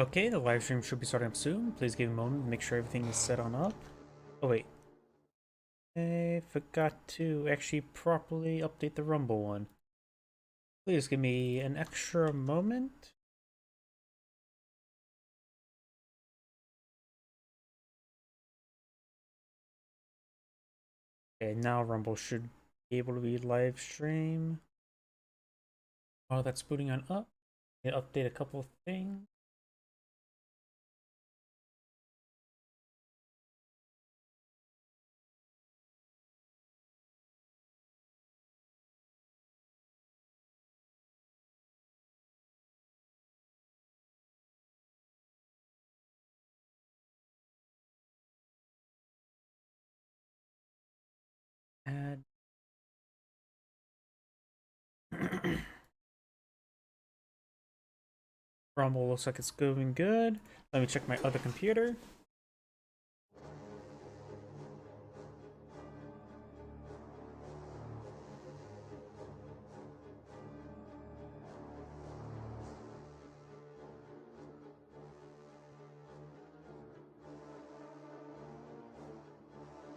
Okay, the live stream should be starting up soon. Please give a moment to make sure everything is set on up. Oh wait, I forgot to actually properly update the Rumble one. Please give me an extra moment. Okay, now Rumble should be able to be live stream. While that's booting on up, update a couple of things. Add. Rumble looks like it's going good. Let me check my other computer.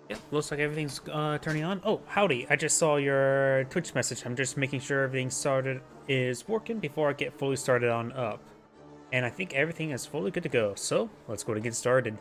Yep, looks like everything's turning on. Oh, howdy. I just saw your Twitch message. I'm just making sure everything started is working before I get fully started on up. And I think everything is fully good to go. So, let's go to get started.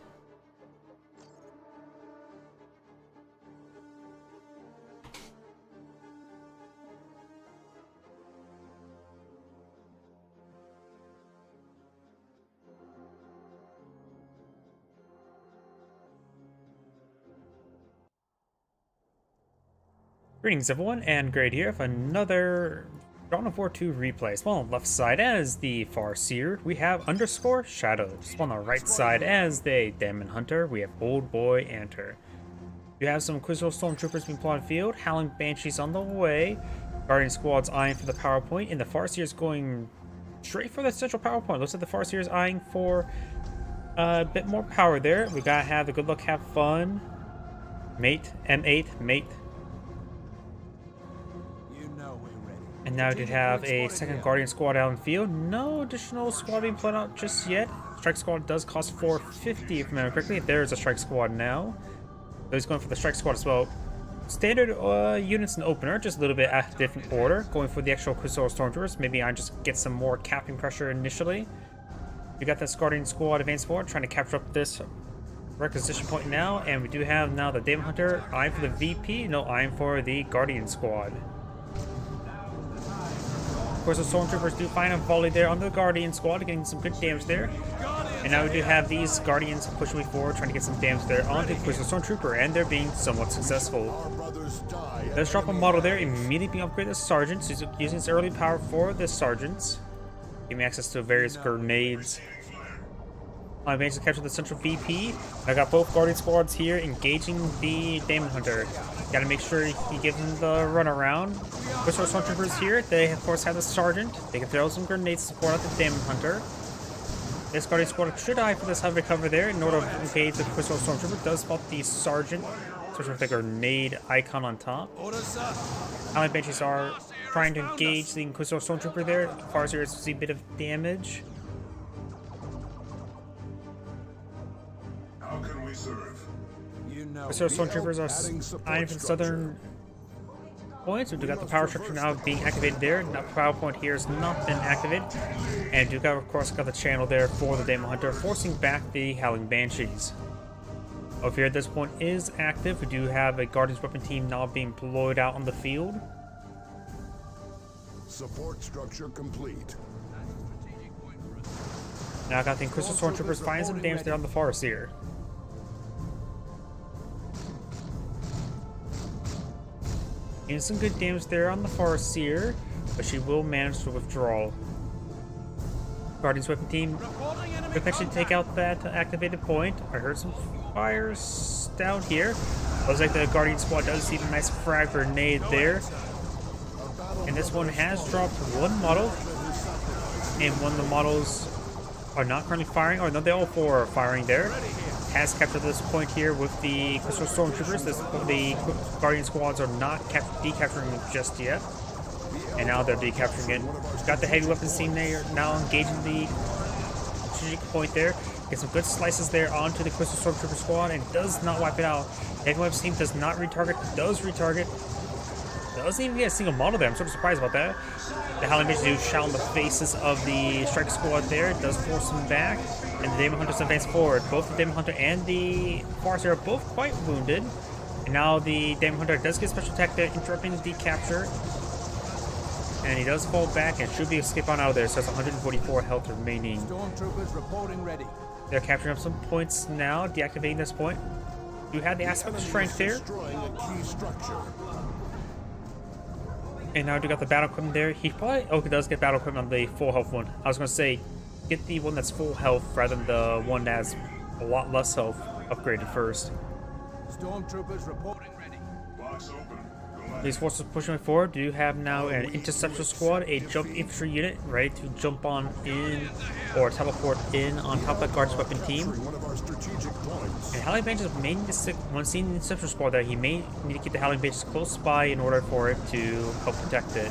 Greetings everyone, and Great here for another Dawn of War 2 replay. Spawn on the left side as the Farseer, we have underscore Shadow. Spawn on the right side as the Demon Hunter, we have Old Boy Anter. You have some Quizzical Stormtroopers being plotted field, Howling Banshees on the way, Guardian Squad's eyeing for the power point, and the Farseer is going straight for the central power point. Looks like the Farseer is eyeing for a bit more power there. We gotta have the good luck, have fun. Mate, M8, mate. And now we did have a second Guardian Squad out in the field. No additional squad being put out just yet. Strike Squad does cost $450 if I remember correctly. There's a Strike Squad now. So he's going for the Strike Squad as well. Standard units in opener, just a little bit at a different order. Going for the actual Quizzical Stormtroopers. Maybe I just get some more capping pressure initially. We got this Guardian Squad advanced forward, trying to capture up this requisition point now. And we do have now the Demon Hunter eyeing for the VP. No, eyeing for the Guardian Squad. Of course, the Stormtroopers do find a volley there on the Guardian Squad, getting some good damage there. And now we do have these Guardians pushing me forward, trying to get some damage there onto the Stormtrooper, and they're being somewhat successful. Let's drop a model there, immediately being upgraded to Sergeant, so he's using his early power for the Sergeants. Giving access to various grenades. I managed to capture the central VP. I got both Guardian Squads here engaging the Demon Hunter. Gotta make sure he gives him the runaround. Quizzical Stormtroopers here, they of course have the Sergeant. They can throw some grenades to support out the Demon Hunter. This Guardian Squad should eye for this heavy cover there in order to engage the Quizzical Stormtrooper. Does spot the Sergeant, sort of the grenade icon on top. Howling Banshees are trying to engage the Quizzical Stormtrooper there. Farseer is a bit of damage. How can we serve? So Stormtroopers are eyeing for the southern points. We do got the power structure now being activated there. Now the power point here has not been activated. And do got, of course, got the channel there for the Demon Hunter, forcing back the Howling Banshees. Over here at this point is active. We do have a Guardians weapon team now being deployed out on the field. Support structure complete. Now I got the Quizzical Stormtroopers finding some damage there on the Farseer. Getting some good damage there on the Farseer, but she will manage to withdraw. Guardians weapon team could actually take out that activated point. I heard some fires down here. Looks like the Guardian Squad does see the nice frag grenade there. And this one has dropped one model. And one of the models are not currently firing, or no, they all four are firing there. Has captured this point here with the Quizzical Stormtroopers. The Guardian Squads are not decapturing it just yet. And now they're decapturing it. Got the heavy weapons team there now engaging the strategic point there. Get some good slices there onto the Crystal Stormtrooper squad, and does not wipe it out. Eggweb's team does not retarget, does retarget. Doesn't even get a single model there. I'm sort of surprised about that. The Howling Banshee do shell in the faces of the Strike Squad there. It does force them back, and the Demon Hunters advance forward. Both the Demon Hunter and the Farseer are both quite wounded. And now the Demon Hunter does get special attack there, interrupting the capture. And he does fall back and should be escape on out of there, so that's 144 health remaining. Stormtroopers reporting ready. They're capturing up some points now, deactivating this point. You had the aspect of strength there. Destroying a key structure. And now we got the battle equipment there. He probably he does get battle equipment on the full health one. I was gonna say get the one that's full health rather than the one that's a lot less health upgraded first. Stormtroopers reporting ready. Box open. Go ahead. These forces pushing forward. Do you have now an interceptor squad, a jump infantry unit ready to jump on in or teleport in on top of that guards weapon team? Capturing one of our strategic points. And Howling Banshee may need to stick, when seeing the interceptor squad there, he may need to keep the Howling Banshees close by in order for it to help protect it.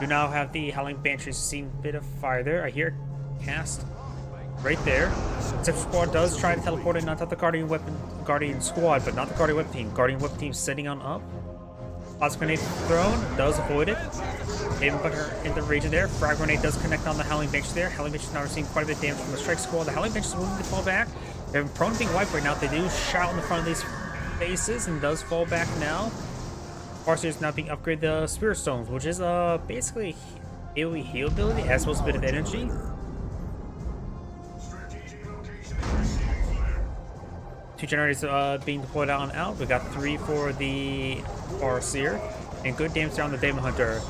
You now have the Howling Banshees seeing a bit of fire there. I hear cast right there. Interceptor squad does try to teleport in on top of the Guardian squad, but not the Guardian weapon team. Guardian weapon team setting on up. Plasma grenade thrown, does avoid it. Demon Hunter in the region there. Frag grenade does connect on the Howling Banshee there. Howling Banshee now receiving quite a bit of damage from the Strike Squad. The Howling Banshee is willing to fall back. They're prone to being wiped right now. They do shout in the front of these faces and does fall back now. Farseer is now being upgraded the Spirit Stones, which is basically AoE heal ability as well as a bit of energy. Two generators being deployed out and out. We got 3 for the Farseer, and good damage there on the Demon Hunter.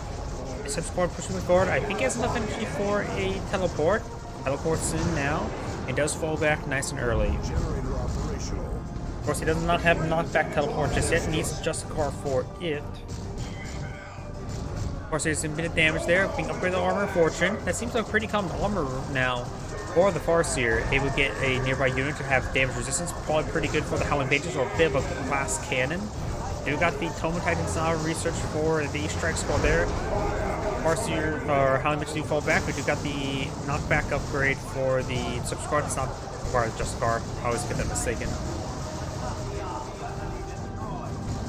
Except squad pushing forward. I think he has enough energy for a teleport. Teleports in now, and does fall back nice and early. Generator operational. Of course, he does not have knockback teleport just yet. Needs just a car for it. Of course, there's a bit of damage there. Being upgraded the armor of fortune. That seems like pretty common armor now. For the Farseer, able to get a nearby unit to have damage resistance. Probably pretty good for the Howling Banshees or a bit of a glass cannon. We got the Toma Titans now research for the Strike Squad there. Farseer or Howling Banshees do fall back, but you got the knockback upgrade for the Sub Squad. It's not just Scar. I always get that mistaken.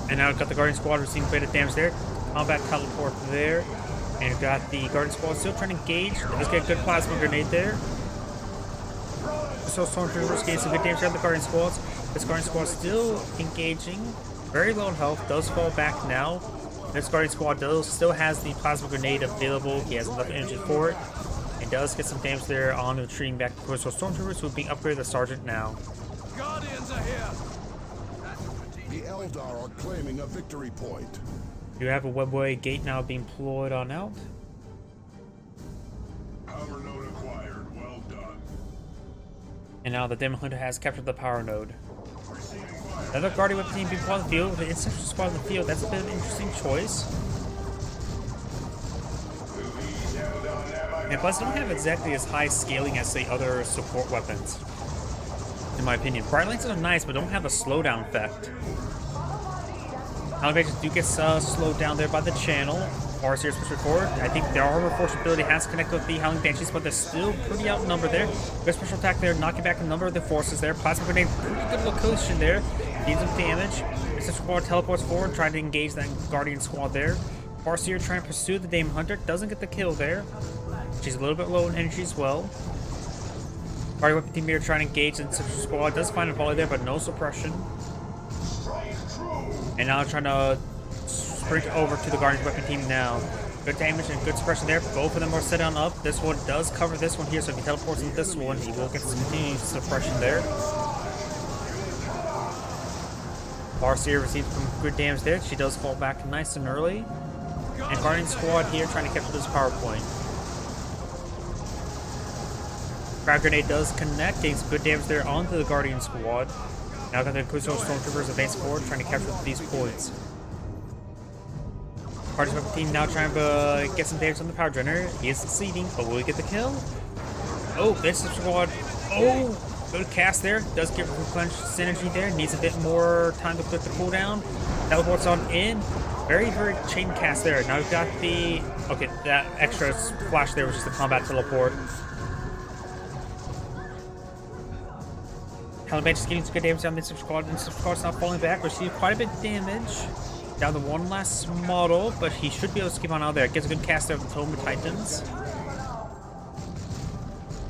And now we've got the Guardian Squad receiving a bit of damage there. Combat teleport there. And we've got the Guardian Squad still trying to engage. Let's get a good plasma grenade there. So Stormtroopers getting some good damage out of the Guardian Squads. This Guardian Squad still engaging. Very low in health. Does fall back now. This Guardian Squad still has the plasma grenade available. He has enough energy for it. And does get some damage there on retreating back to Coastal Stormtroopers, who are being upgraded to Sergeant now. Guardians are here. The Eldar are claiming a victory point. You have a webway gate now being deployed on out. Power node acquired. Well done. And now the Demon Hunter has captured the power node. Another Guardian weapon team being put on the field with an Interceptor squad in the field. That's a bit of an interesting choice. And plus, they don't have exactly as high scaling as, say, other support weapons, in my opinion. Bright Lances are nice, but don't have a slowdown effect. Howling Banshees do get slowed down there by the channel. Farseer is pushed forward. I think their armor force ability has connected with the Howling Banshees, but they're still pretty outnumbered there. Good special attack there, knocking back a number of the forces there. Plasma grenade, pretty good location there. Needs some damage. This squad teleports forward, trying to engage that Guardian squad there. Farseer trying to pursue the Demon Hunter. Doesn't get the kill there. She's a little bit low in energy as well. Guardian weapon team here trying to engage the Interceptor squad. Does find a volley there, but no suppression. And now trying to sprint over to the Guardian weapon team now. Good damage and good suppression there. Both of them are set on up. This one does cover this one here, so if he teleports into this one, he will get some continued suppression there. Farseer receives some good damage there. She does fall back nice and early. And Guardian squad here trying to capture this power point. Frag grenade does connect, takes good damage there onto the Guardian squad. Now got the Coastal Stormtroopers advance forward, trying to capture these points. Guardian weapon team now trying to get some damage on the power generator. He is succeeding, but will he get the kill? Oh, this squad. Oh, good cast there. Does get replenished synergy there. Needs a bit more time to put the cooldown. Teleports on in. Very, very chain cast there. Now we've got the... Okay, that extra flash there was just the combat teleport. Hellbench is getting some good damage down the Super Squad, and Super Squad's not falling back. Received quite a bit of damage. Down to one last model, but he should be able to skip on out of there. Gets a good cast there of the Tome of Titans.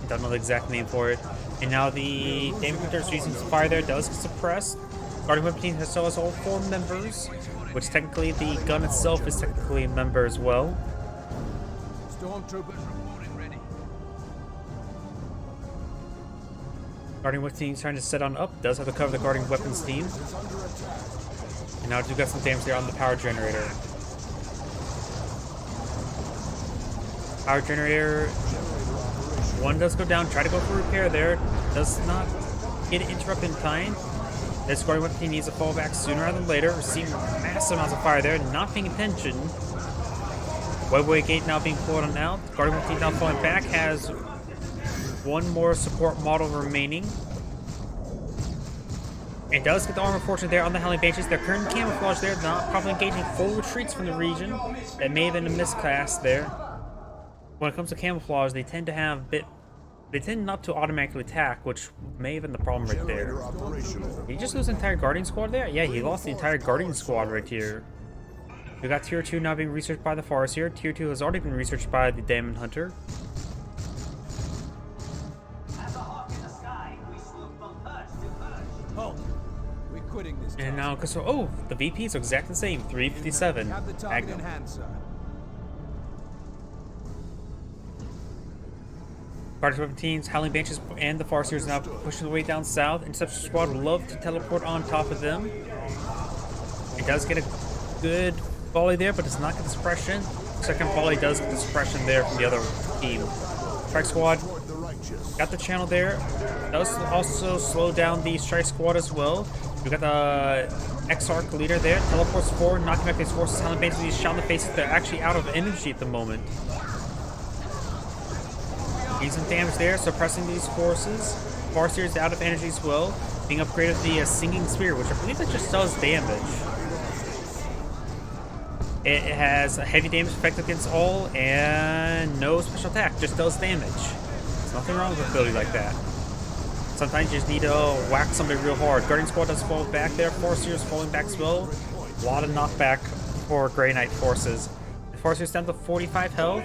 I don't know the exact name for it. And now the Demon Hunter's using some fire there, does get suppressed. Guardian Weapon Team still has all 4 members, which technically the gun itself is technically a member as well. Stormtroopers reporting ready. Guardian Weapons team trying to set on up, does have to cover the Guardian Weapons team. And now do got some damage there on the power generator. Power generator, one does go down, try to go for repair there, does not get interrupted in time. This Guardian Weapons team needs to fall back sooner rather than later, receiving massive amounts of fire there, not paying attention. Webway gate now being pulled on out. Guardian Weapons team now falling back, has one more support model remaining. It does get the armor fortune there on the Howling Banshees. Their current camouflage there, not probably engaging full retreats from the region. That may have been a miscast there. When it comes to camouflage, they tend to have they tend not to automatically attack, which may have been the problem right there. Did he just lose the entire Guardian Squad there? Yeah, he lost the entire Guardian Squad right here. We got Tier 2 now being researched by the Forest here. Tier 2 has already been researched by the Demon Hunter. Halt! We're quitting this. And now, oh, the VPs are exactly the same. 357. Have the target in Magnum. hand, sir. Guardian Weapon teams, Howling Banshees, and the Farseers now pushing their way down south. Interceptor Squad would love to teleport on top of them. It does get a good volley there, but does not get the suppression. Second volley does get the suppression there from the other team. Strike Squad got the channel there. Does also slow down the Strike Squad as well. We got the Exarch leader there. Teleports forward, knocking back these forces. Howling Banshees shot in the faces. They're actually out of energy at the moment. Getting some damage there, suppressing these forces. Farseer's out of energy as well. Being upgraded the Singing Spear, which I believe that just does damage. It has a heavy damage effect against all and no special attack, just does damage. There's nothing wrong with an ability like that. Sometimes you just need to whack somebody real hard. Guardian Squad does fall back there. Farseer's falling back as well. A lot of knockback for Grey Knight forces. The Farseer's down to 45 health.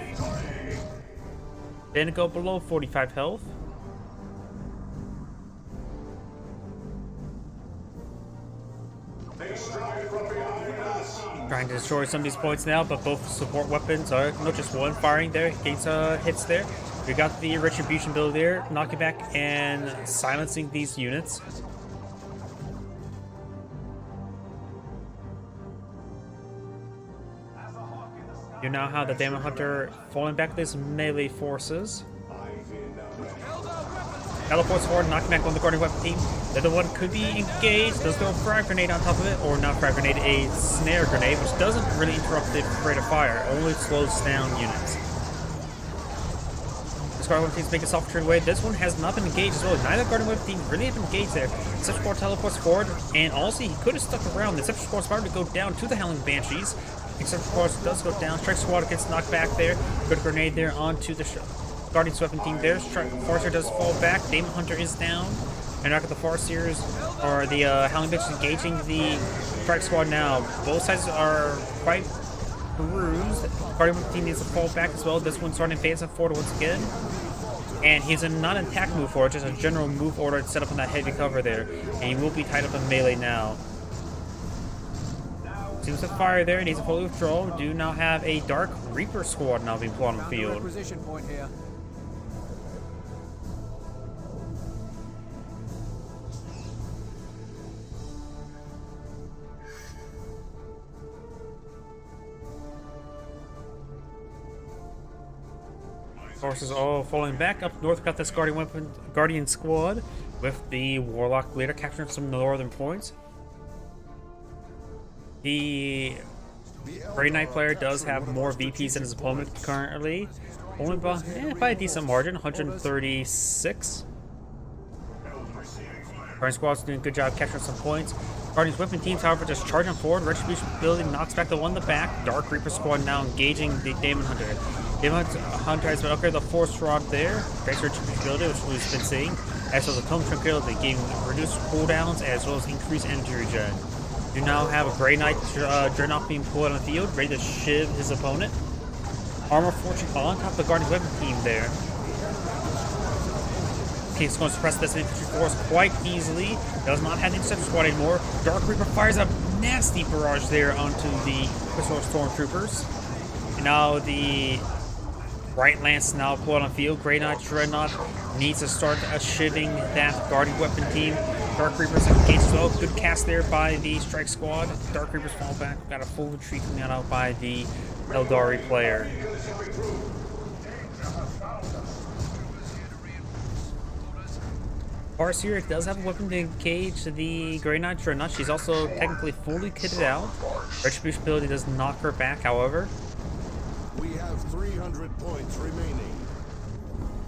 Then go below 45 health. Trying to destroy some of these points now, but both support weapons are not just one firing there, gains hits there. We got the Retribution build there, knocking back and silencing these units. You now have the Demon Hunter falling back with his melee forces. Teleports forward, knocking back on the Guardian Weapon team. The other one could be engaged, does throw a frag grenade on top of it, or not frag grenade, a snare grenade, which doesn't really interrupt the rate of fire, only slows down units. This Guardian Weapon team's making a soft turn away. This one has not been engaged as well. Neither Guardian Weapon team really have been engaged there. Deception Squad teleports forward, and also he could have stuck around. The Deception Squad's about to go down to the Howling Banshees. Except Squad does go down. Strike Squad gets knocked back there. Good grenade there onto the Guardian's Weapon team there. Farseer does fall back. Demon Hunter is down. And after the Farseers, or the Howling Banshees engaging the Strike Squad now. Both sides are quite bruised. Guardian Weapon team needs to fall back as well. This one's starting advancing forward once again. And he's in not an attack move order, just a general move order set up in that heavy cover there. And he will be tied up in melee now. Seems to fire there, needs a fully withdrawal. We do now have a Dark Reaper squad now being put on the field. Requisition point here. Forces all falling back. Up north, got this Guardian squad with the Warlock leader capturing some northern points. The Grey Knight player does have more VPs than his opponent currently. Only by a decent margin, 136. Guardian Squad's doing a good job capturing some points. Guardian's Weapon teams, however, just charging forward. Retribution building knocks back the one in the back. Dark Reaper Squad now engaging the Demon Hunter. Hunter has been upgraded the Force Rod there. Extra ability, which we've been seeing. As well as the Tome Tranquility, giving reduced cooldowns as well as increased energy regen. You now have a Grey Knight Dreadnought being pulled on the field, ready to shiv his opponent. Armor Fortune on top of the Guardian Weapon team there. He's going to suppress this infantry force quite easily. Does not have the Interceptor Squad anymore. Dark Reaper fires a nasty barrage there onto the Crystal Stormtroopers. And now the Bright Lance now pulled on the field. Grey Knight Dreadnought needs to start shivving that Guardian Weapon team. Dark Reapers engaged as well. Good cast there by the Strike Squad. Dark Reapers fall back. Got a full retreat coming out by the Eldari player. Farseer does have a weapon to engage the Grey Knight Dreadnought. She's also technically fully kitted out. Retribution ability does knock her back, however. We have 300 points remaining.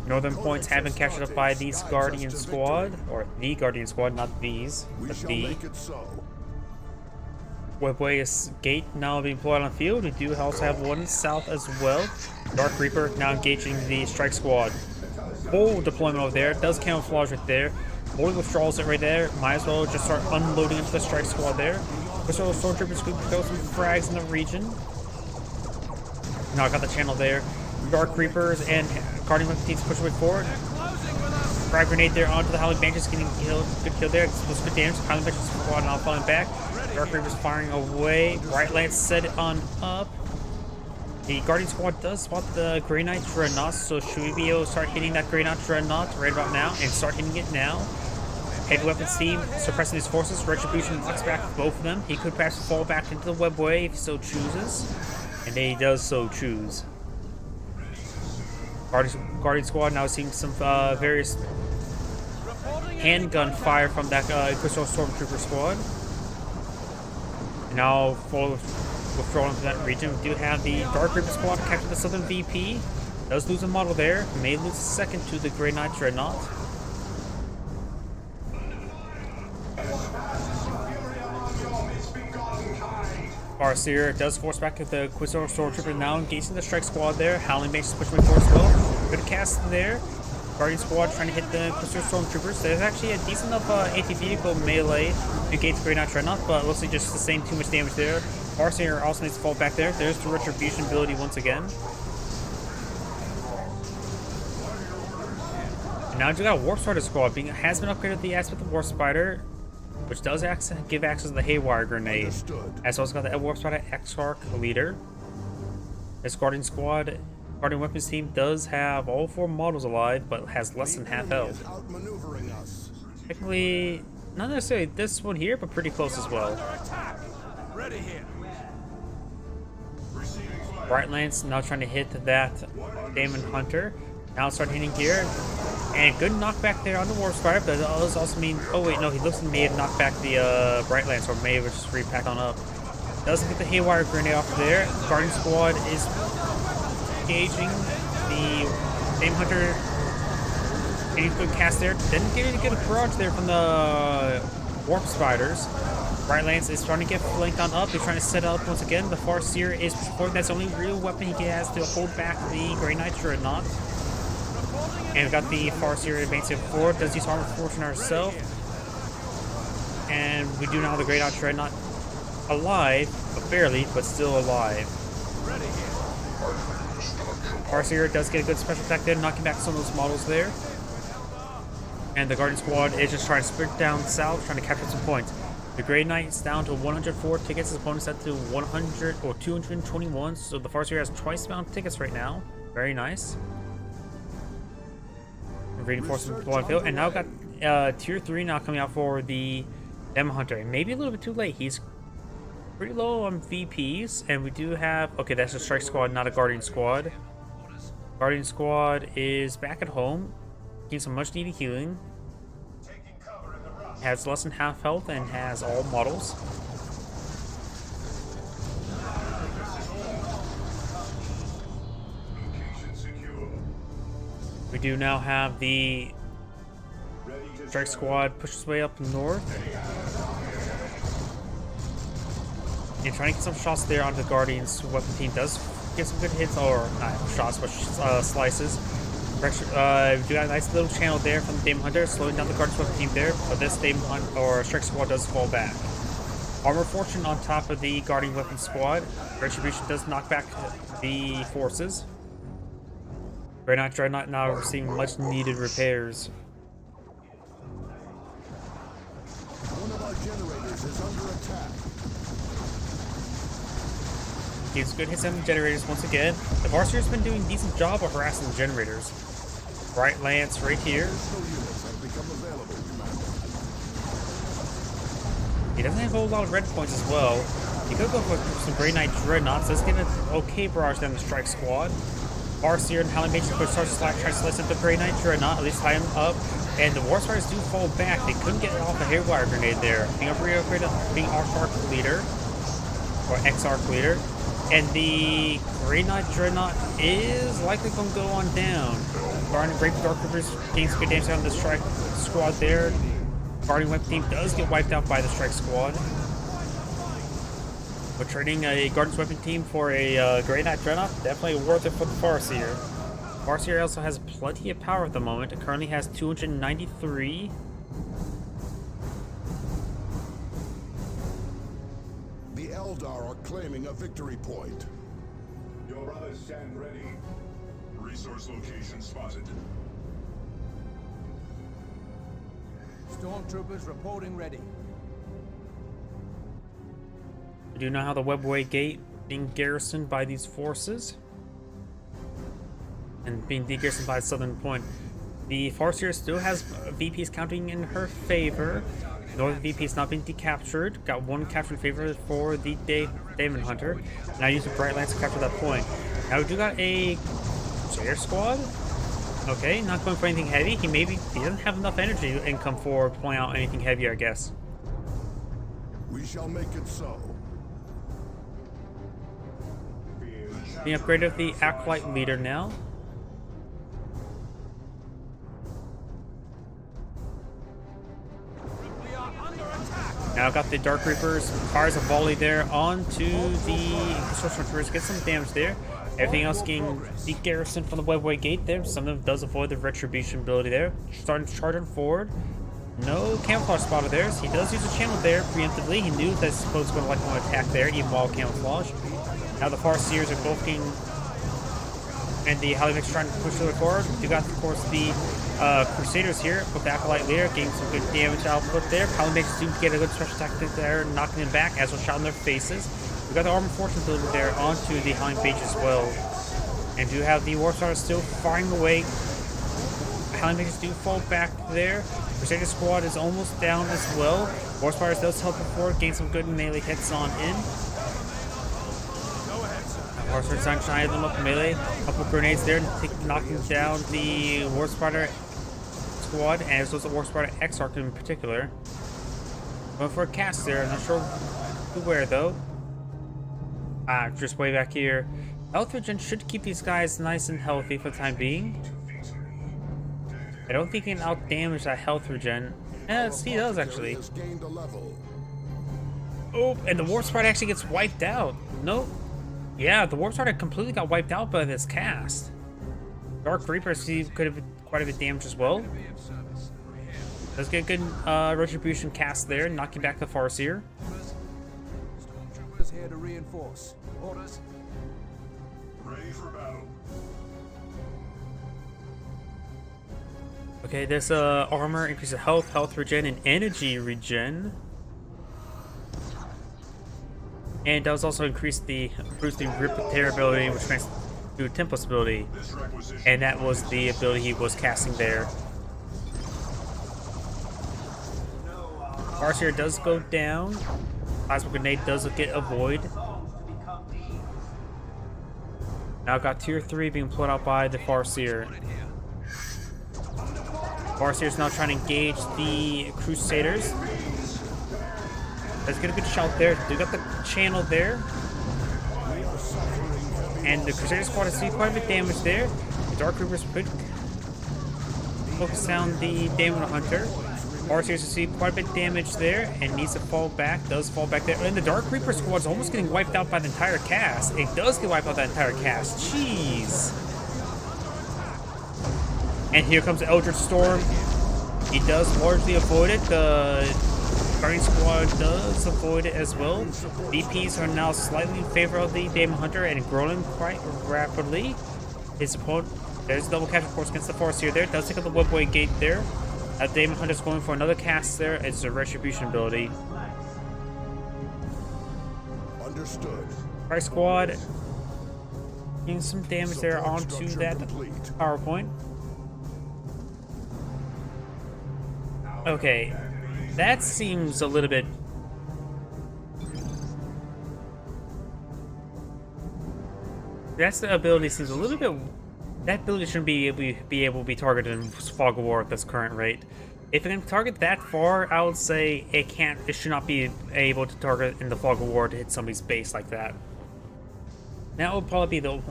Northern points have been captured up by these Guardian Squad, or the Guardian Squad, not these, but the. Make it so. Webway Gate now being deployed on the field. We do also have one south as well. Dark Reaper now engaging the Strike Squad. Full deployment over there. Does camouflage right there. More withdrawals right there. Might as well just start unloading into the Strike Squad there. Crystal Stormtroopers could throw some frags in the region. Now I got the channel there. Dark Reapers and Guardian Weapon teams push way forward. Frag grenade there onto the Howling Banshees, getting killed. Good kill there. It's good damage. Howling Banshees squad now falling back. Dark Reapers firing away. Bright Lance set it on up. The Guardian Squad does spot the Grey Knight Dreadnought, so should we be able to start hitting that Grey Knight Dreadnought right about now and start hitting it now? Heavy Weapons team suppressing these forces. Retribution knocks back both of them. He could perhaps fall back into the webway if he so chooses, and he does so choose. Guardian Squad now seeing some various handgun fire from that Crystal Stormtrooper squad. And now withdrawing into that region, we do have the Dark Reaper squad capture the Southern VP. Does lose a model there. May lose a second to the Grey Knight Dreadnought. Farseer does force back at the Quizor Stormtrooper, now engaging the Strike Squad there. Howling Banshees pushing forward as well. Good cast there. Guardian Squad trying to hit the Quizor Stormtroopers. There's actually a decent enough anti-vehicle melee to engage the Grey Knight Dreadnought, but looks like just sustained too much damage there. Farseer also needs to fall back there. There's the Retribution ability once again. And now you got a Warp Spider squad has been upgraded to the aspect of Warp Spider, which does give access to the Haywire Grenade. As well as got the Warp Spider Exarch leader. This Guardian Squad, Guardian Weapons team does have all 4 models alive, but has less than half health. Technically, not necessarily this one here, but pretty close as well. Ready here. Bright Lance now trying to hit that Daemon Hunter. Now start hitting here. And good knockback there on the Warp Spider, but that does also mean... Oh wait, no, he looks like he may have knocked back the Bright Lance, or may have just repack on up. Doesn't get the Haywire Grenade off there. Guardian Squad is engaging the Daemon Hunter. Getting a good cast there. Didn't get a barrage there from the Warp Spiders. Bright Lance is starting to get flanked on up. He's trying to set up once again. The Farseer is supporting. That's the only real weapon he has to hold back the Grey Knight Dreadnought. And we've got the Farseer advancing forward. Does use Armor Fortune herself. And we do now have the Grey Knight Dreadnought alive, but barely, but still alive. Farseer does get a good special attack there, knocking back some of those models there. And the Guardian Squad is just trying to sprint down south, trying to capture some points. The Grey Knight's down to 104 tickets. His opponent's set to 100 or 221. So the Farseer has twice the amount of tickets right now. Very nice. Reinforcement deployed field, and now got tier 3 now coming out for the Daemon Hunter. Maybe a little bit too late. He's pretty low on VPs, and we do have... Okay, that's a Strike Squad, not a Guardian Squad. Guardian Squad is back at home, getting some much needed healing. Has less than half health and has all models. We do now have the Strike Squad push its way up north. And trying to get some shots there on the Guardians weapon team. Does get some good hits, or not shots, but slices. We do got a nice little channel there from the Demon Hunter, slowing down the Guardian Weapon team there, but this Demon Hunter or Strike Squad does fall back. Armor Fortune on top of the Guardian Weapon Squad. Retribution does knock back the forces. Dreadnought now receiving much needed repairs. One of our generators is under attack. Gives good hits on the generators once again. The Farseer's been doing a decent job of harassing the generators. Bright Lance right here. No units have become available, Commander. He doesn't have a whole lot of red points as well. He could go for some Grey Knight Dreadnoughts. Let's get an okay barrage down the Strike Squad. Farseer and Howling Mage could start to try to slice up the Grey Knight Dreadnought, at least tie him up. And the Warspiders do fall back. They couldn't get off a Hairwire Grenade there. Being Arc Leader, or X-Arc Leader. And the Grey Knight Dreadnought is likely going to go on down. Guardian Great Dark Reapers gains some good damage on the Strike Squad there. Guardian Weapon team does get wiped out by the Strike Squad. But trading a Guardian's Weapon team for a Grey Knight Dreadnought, definitely worth it for the Farseer. Farseer also has plenty of power at the moment. It currently has 293. The Eldar are claiming a victory point. Your brothers stand ready. Resource location spotted. Stormtroopers reporting ready. We do know how the Webway Gate being garrisoned by these forces and being degarrisoned by Southern Point. The Farseer still has VPs counting in her favor. Northern VP is not being decaptured. Got one capture in favor for the Demon Hunter. Now use the Bright Lance to capture that point. Now we do got a Crusader Squad. Okay, not going for anything heavy. He doesn't have enough energy income for pulling out anything heavy, I guess. We shall make it so. Being upgraded the Acolyte Leader now. Now got the Dark Reapers, fires a volley there onto the Construction Troopers, get some damage there. Everything else getting de-garrisoned from the Webway Gate there. Some of them does avoid the Retribution ability there. Starting to charge forward. No camouflage spotter there. So he does use a channel there preemptively. He knew that Suppose was going to likely want to attack there, even while camouflage. Now the Farseers are both getting, and the Halifax trying to push it forward. You got, of course, the Crusaders here with the Acolyte Leader getting some good damage output there. Halifax do get a good special tactic there, knocking them back as well, shot in their faces. We got the Armor Fortune builder there onto the Howling Mage as well. And do have the Warstars still firing away. Howling Mages do fall back there. Crusader Squad is almost down as well. Warspiders does help it forward, gain some good melee hits on in. Warspiders trying to shine them up melee. A couple grenades there, knocking down the Warspider Squad, and as well as the Warspider X-Arc in particular. Going for a cast there, not sure where though. Just way back here. Health regen should keep these guys nice and healthy for the time being. I don't think he can out-damage that health regen. Yes, he does actually. Oh, and the Warp Sprite actually gets wiped out. Nope. Yeah, the Warp Sprite completely got wiped out by this cast. Dark Reaper could have quite a bit of damage as well. Let's get a good Retribution cast there, knocking back the Farseer. Stormtroopers here to reinforce. Orders. Ready for battle. Okay, this armor increases health regen, and energy regen. And does also boost the repair ability, which makes do Tempest ability. And that was the ability he was casting there. Farseer does go down. Plasma Grenade does get a void. Now got tier 3 being put out by the Farseer. Farseer is now trying to engage the Crusaders. Let's get a good shout there. They got the channel there. And the Crusader Squad is seeing quite a bit of damage there. The Dark Reapers could focus down the Demon Hunter. Arceus see quite a bit of damage there and needs to fall back. Does fall back there. And the Dark Reaper squad's almost getting wiped out by the entire cast. It does get wiped out by the entire cast. Jeez. And here comes the Eldritch Storm. He does largely avoid it. The Guardian Squad does avoid it as well. DPs are now slightly in favor of the Demon Hunter and growing quite rapidly. His opponent, there's a double catch, of course, against the Force here. There does take up the Webway Gate there. Demon Hunter's going for another cast there. It's a Retribution ability. Understood. Fire Squad getting some damage there onto that PowerPoint. Okay, that seems a little bit. That's the ability seems a little bit. That ability shouldn't be able to be targeted in Fog of War at this current rate. If it can target that far, I would say it can't. It should not be able to target in the Fog of War to hit somebody's base like that. That would probably be the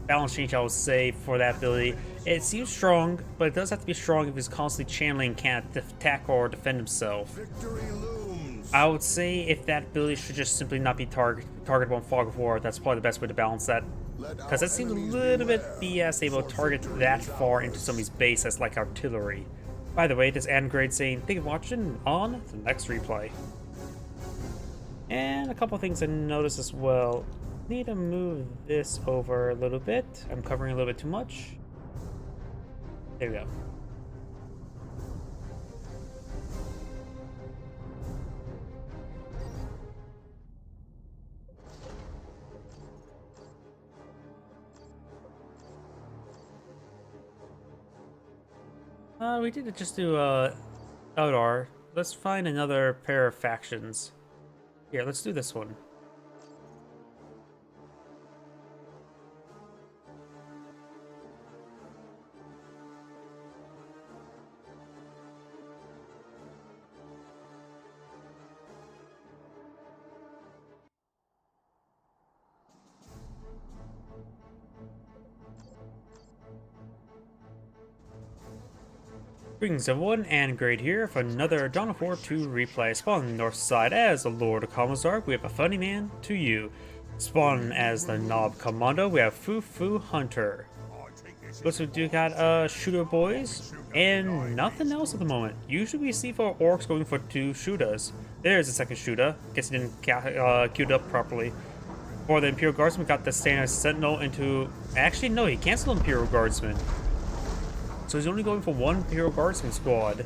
balance change I would say for that ability. It seems strong, but it does have to be strong if he's constantly channeling and can't attack or defend himself. Victory looms. I would say if that ability should just simply not be targetable on Fog of War, that's probably the best way to balance that. Because that seems a little bit BS able to target that far into somebody's base as like artillery. By the way, this Angrade saying, thank you for watching on the next replay. And a couple things I noticed as well. Need to move this over a little bit. I'm covering a little bit too much. There we go. We did just do Eldar. Let's find another pair of factions. Here, let's do this one. Greetings everyone, and Grade here for another Dawn of War 2 replay. Spawn on the north side as the Lord of Commissar, we have a funny man to you. Spawn as the Nob Commando, we have Fu Hunter. Looks like we do got shooter boys, and nothing else at the moment. Usually we see 4 orcs going for 2 shooters. There's a second shooter, guess he didn't queued up properly. For the Imperial Guardsman, we got the standard Sentinel into... Actually no, he canceled Imperial Guardsman. So he's only going for 1 Imperial Guardsman squad.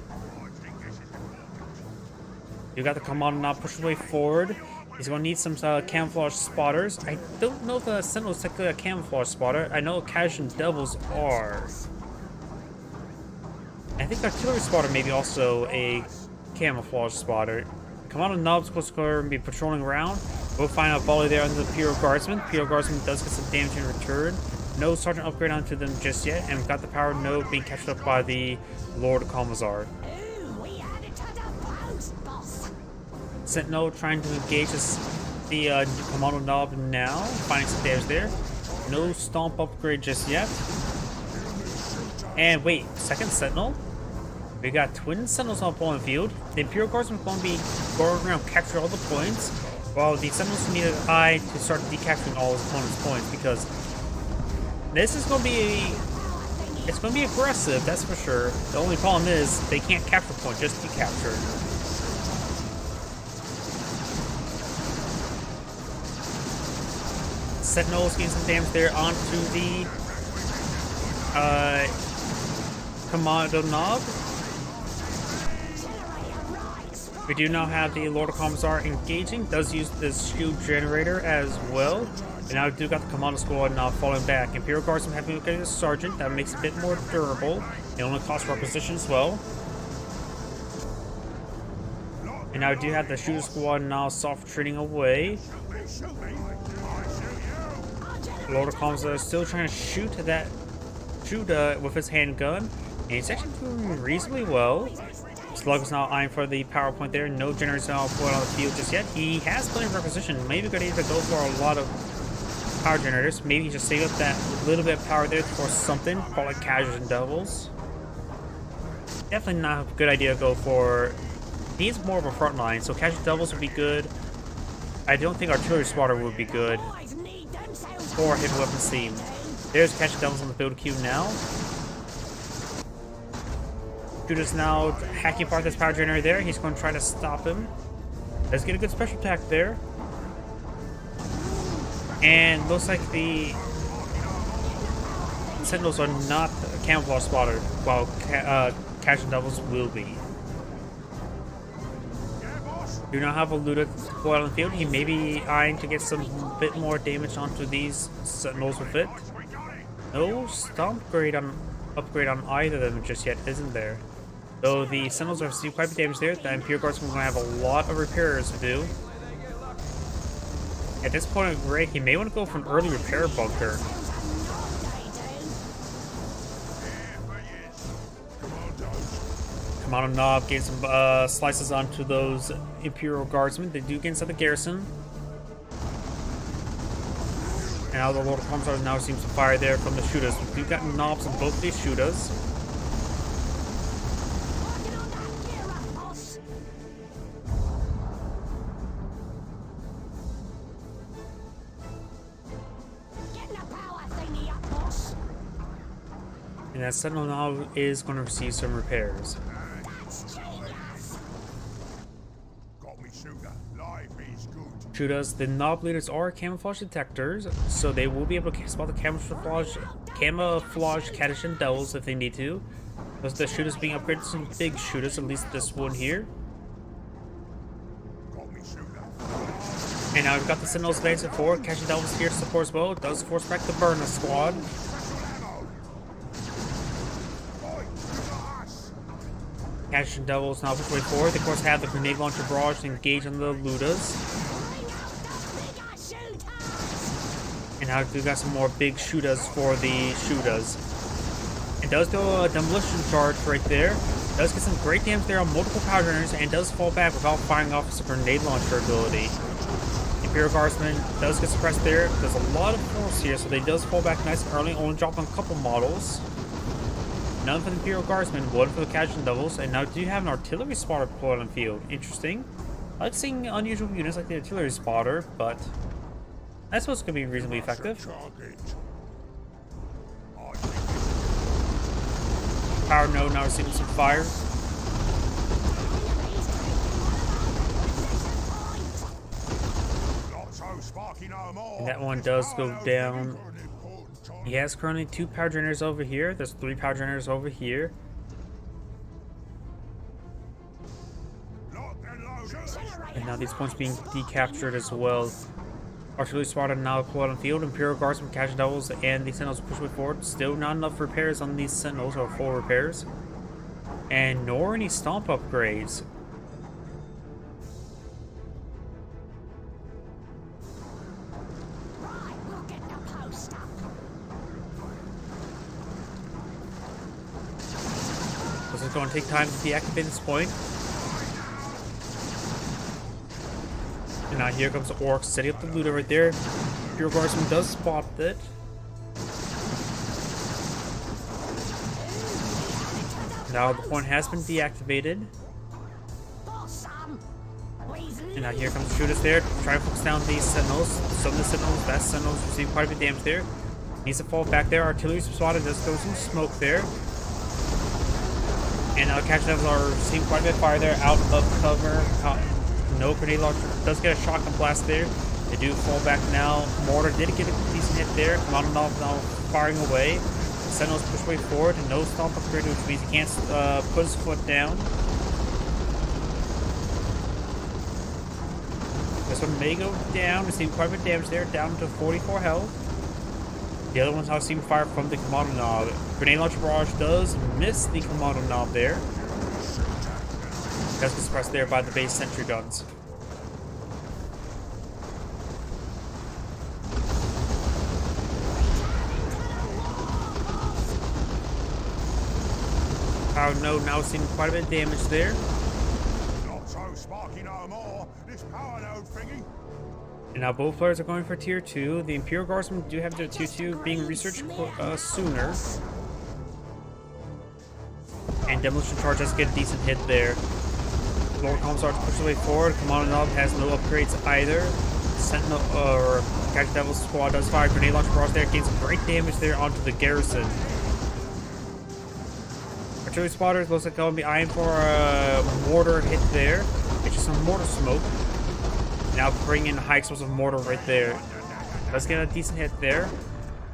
You got the Commando now push his way forward. He's going to need some camouflage spotters. I don't know if the Sentinel is technically a camouflage spotter. I know Khajiit Devils are. I think the Artillery spotter may be also a camouflage spotter. Commando Nob's supposed to be patrolling around. We'll find a volley there on the Imperial Guardsman. Imperial Guardsman does get some damage in return. No Sergeant upgrade onto them just yet, and we've got the power node being captured up by the Lord of Commissar. Sentinel trying to engage the Commando Nob now, finding some damage there. No Stomp upgrade just yet. And wait, second Sentinel? We got twin Sentinels on the field. The Imperial Guardsmen are going to be going around capture all the points, while the Sentinels need an eye to start decapturing all his opponent's points, because this is going to be it's going to be aggressive, that's for sure. The only problem is they can't capture point, just decapture. Sentinels getting some damage there onto the Commando Nob. We do now have the Lord of Commissar engaging, does use this shield generator as well. And now we do got the Commando Squad now falling back. Imperial Guardsmen having to look at a Sergeant, that makes it a bit more durable. It only costs requisition as well. And now we do have the Shooter Squad now soft retreating away. Lord of Commissar is still trying to shoot that shooter with his handgun. And he's actually doing reasonably well. Slug is now eyeing for the power point there. No generators now put on the field just yet. He has plenty of requisition. Maybe we're going to go for a lot of power generators. Maybe just save up that little bit of power there for something, call it Khajiit Devils. Definitely not a good idea to go for... Needs more of a front line, so Catch Devils would be good. I don't think Artillery Spotter would be good for Hidden Weapons Team. There's Catch Devils on the build queue now. Judas now hacking apart this power generator there. He's going to try to stop him. Let's get a good special attack there. And looks like the Sentinels are not camouflage spotted, while Catch Devils will be. Do not have a looted foil on the field. He may be eyeing to get some bit more damage onto these Sentinels with it. No stomp upgrade on either of them just yet, isn't there? Though the Sentinels are receiving quite a bit of damage there, the Imperial Guardsmen are going to have a lot of repairs to do. At this point of Grey, he may want to go for an early repair bunker. Commando Knob gains some slices onto those Imperial Guardsmen. They do gain some of the garrison. And now the Lord of Commissars now seems to fire there from the shooters. We've got knobs on both of these shooters. And that Sentinel now is going to receive some repairs. Shooters, the knob leaders are camouflage detectors, so they will be able to spot the camouflage Catachan Devils if they need to. Because the shooters being upgraded to some big shooters, at least this one here. And now we've got the Sentinels advancing forward. Catachan Devils here to support as well. It does force back the Burner Squad. Catachan Devils now push way forward. They of course have the grenade launcher barrage to engage on the Ludas. And now we've got some more big shooters for the shooters. It does do a demolition charge right there. It does get some great damage there on multiple power generators and does fall back without firing off its grenade launcher ability. Imperial Guardsman does get suppressed there. There's a lot of force here, so they does fall back nice and early, only dropping a couple models. None for the Imperial Guardsmen, one for the Catachan Devils, and now do you have an artillery spotter deployed on the field? Interesting. I like seeing unusual units like the artillery spotter, but I suppose it could be reasonably effective. Power node now receiving some fire. And that one does go down. He has currently 2 power generators over here. There's 3 power generators over here. And now these points being decaptured as well. Artillery spotter now deployed on the field. Imperial Guardsmen, Catachan Devils, and the Sentinels push way forward. Still not enough repairs on these Sentinels, or full repairs. And nor any stomp upgrades. This is going to take time to deactivate this point. And now here comes the Orcs setting up the looter right there. Imperial Guardsman does spot it. Now the point has been deactivated. And now here comes the shooters there. Try to focus down these Sentinels. Some of the Sentinels, best Sentinels, receive quite a bit of damage there. Needs to fall back there. Artillery spotted, does throw some smoke there. And now Catachan Devils are receiving quite a bit of fire there, out of cover. No grenade launcher. Does get a shotgun blast there. They do fall back now. Mortar did get a decent hit there. Commando Knob now firing away. Sentinels push way forward. And no stomp upgrade, which means he can't put his foot down. This one may go down. Receiving quite a bit of damage there. Down to 44 health. The other one's now receiving fire from the Commando Knob. Grenade launcher barrage does miss the Commando Knob there. Does get suppressed there by the base sentry guns. Power node now seeing quite a bit of damage there. Not so sparky no more. This power node thingy. And now both players are going for tier 2. The Imperial Guardsmen do have their tier 2 being researched sooner. And and Demolition Charge does get a decent hit there. Lord Commissar pushes the way forward. Commando Nob has no upgrades either. Sentinel or Captain Devil's squad does fire grenade launcher across there, gains some great damage there onto the garrison. Artillery spotters looks like they'll be eyeing for a mortar hit there. It's just some mortar smoke. Now bring in high explosive mortar right there. Let's get a decent hit there.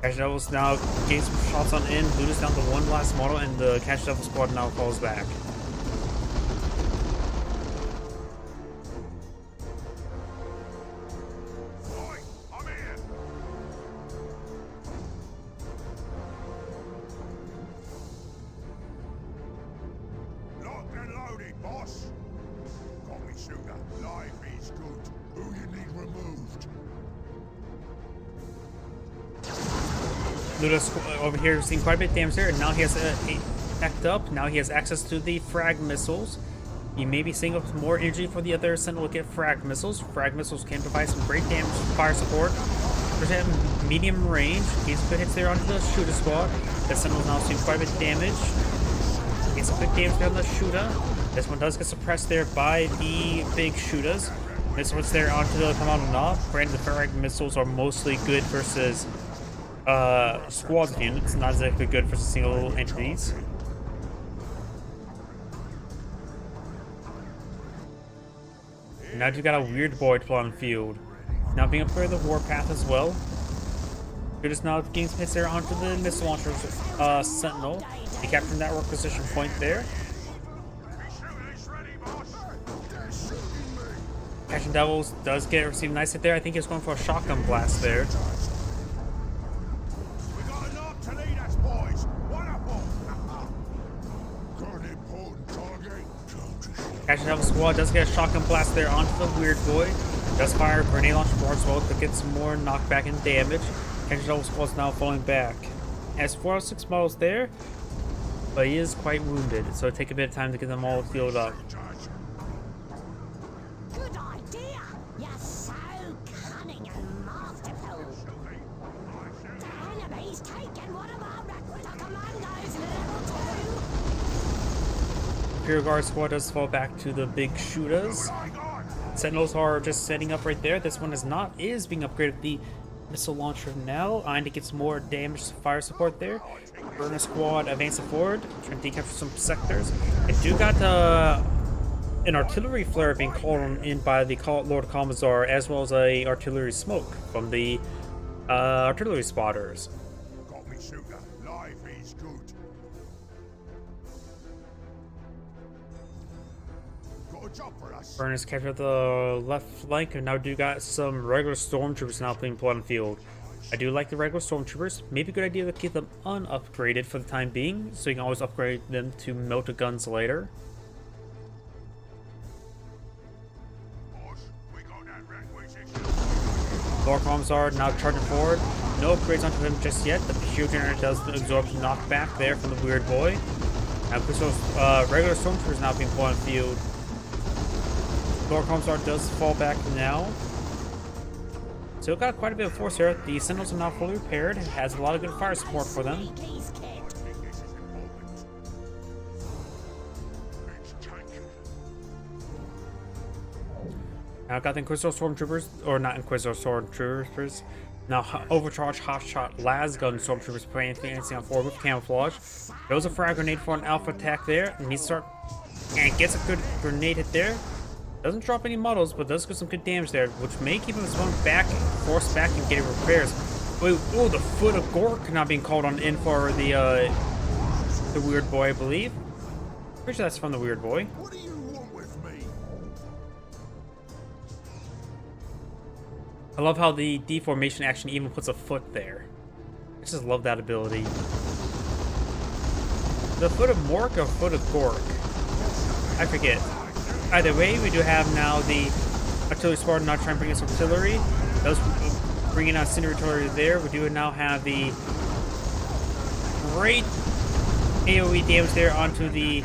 Cash Devils now gain some shots on in, loot us down to one last model, and the Cash Devil squad now falls back. Oi, I'm here. Locked and loaded, boss. Got me shooter. Life is good. Who you need removed? Luda's over here seeing quite a bit of damage there, and now he has backed up. Now he has access to the frag missiles. He may be seeing up more energy for the other Sentinel to get frag missiles. Frag missiles can provide some great damage, fire support. Percent medium range. Gains some good hits there onto the shooter squad. The Sentinel's now seeing quite a bit of damage. Gains some good damage there on the shooter. This one does get suppressed there by the big shooters. This one's there onto the Commando Nob. Granted, the frag missiles are mostly good versus squads of units, not exactly good versus single entities. Now you got a weird boy deployed on the field. Now being upgraded the warpath as well. You're just now getting some hits there onto the missile launcher Sentinel. They captured that work position point there. Catching Devils does receive a nice hit there. I think he's going for a shotgun blast there. We got a knob to lead us, boys. One up all. Got an important target. Catching Devil squad does get a shotgun blast there onto the weird boy. Does fire a grenade launcher as well to get some more knockback and damage. Catching Devil squad is now falling back. Has 4 out of 6 models there, but he is quite wounded, so it'll take a bit of time to get them all healed up. Good idea! You're so cunning and masterful. The enemy's taken one of our Requita commandos level 2. Imperial Guard squad does fall back to the big shooters. Sentinels are just setting up right there. This one is being upgraded. The missile launcher now, and it gets more damage fire support there. Burner squad advancing forward, trying to decapture some sectors. I do got an artillery flare being called in by the Lord Commissar, as well as a artillery smoke from the artillery spotters. Got me shooter. Life is good. Got a job for us. Burners captured the left flank, and now do got some regular stormtroopers now being put on the field. I do like the regular stormtroopers. Maybe a good idea to keep them unupgraded for the time being, so you can always upgrade them to melta guns later. Boss, we got that requisition. Lord Commissar now charging forward. No upgrades onto him just yet. The shield generator does absorb some knockback there from the weird boy. Now, regular stormtroopers now being put on the field. Lord Commissar does fall back now. Still got quite a bit of force here. The Sentinels are now fully repaired. It has a lot of good fire support for them. Keys kit. I think this is important. It's tanky. Now got the Inquisitor Stormtroopers, or not Inquisitor Stormtroopers. Now overcharged hotshot lasgun Stormtroopers advancing on forward with camouflage. There was a frag grenade for an alpha attack there. And he gets a good grenade hit there. Doesn't drop any models, but does get some good damage there, which may keep him swung back, forced back, and getting repairs. Wait, oh, the foot of Gork not being called on in for the weird boy, I believe. Pretty sure that's from the weird boy. What do you want with me? I love how the deformation action even puts a foot there. I just love that ability. The foot of Mork or foot of Gork? I forget. Either way, we do have now the artillery squad not trying to bring us artillery. Those bringing out incineratory there. We do now have the great AoE damage there onto the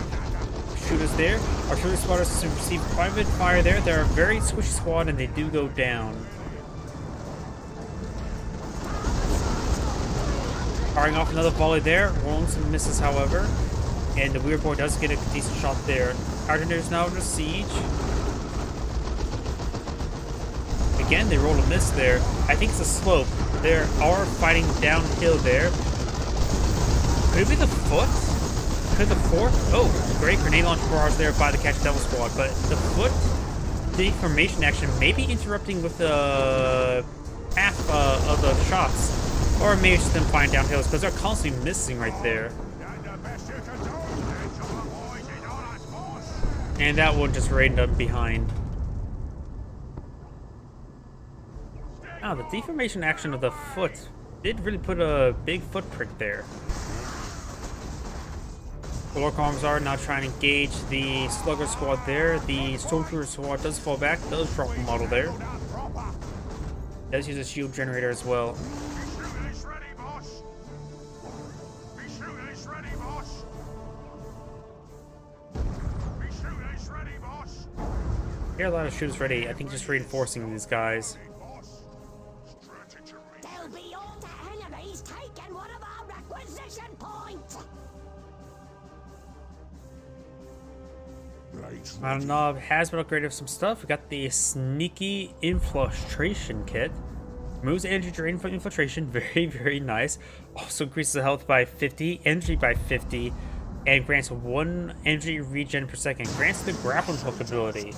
shooters there. Artillery spotters receive quite a bit of fire there. They're a very squishy squad and they do go down. Firing off another volley there. Rolling some misses, however. And the Weird Boy does get a decent shot there. Argenteer's now under siege. Again, they roll a miss there. I think it's a slope. They are fighting downhill there. Could it be the foot? Could the fort? Oh, great grenade launch barrage there by the Catch Devil squad. But the foot deformation action may be interrupting with the half of the shots. Or maybe it's just them fighting downhill because they're constantly missing right there. And that one just raided them behind. Oh, the deformation action of the foot did really put a big foot prick there. The Lord Commissar now trying to engage the Slugger squad there. The Stormtrooper squad does fall back, does drop a model there. Does use a shield generator as well. Here, a lot of shooters ready. I think just reinforcing these guys. There'll be all the enemies taking one of our requisition points. Mountain Knob has been upgraded with some stuff. We got the Sneaky Infiltration Kit. Moves energy drain from infiltration. Very, very nice. Also increases the health by 50, energy by 50, and grants 1 energy regen per second. Grants the grappling hook ability.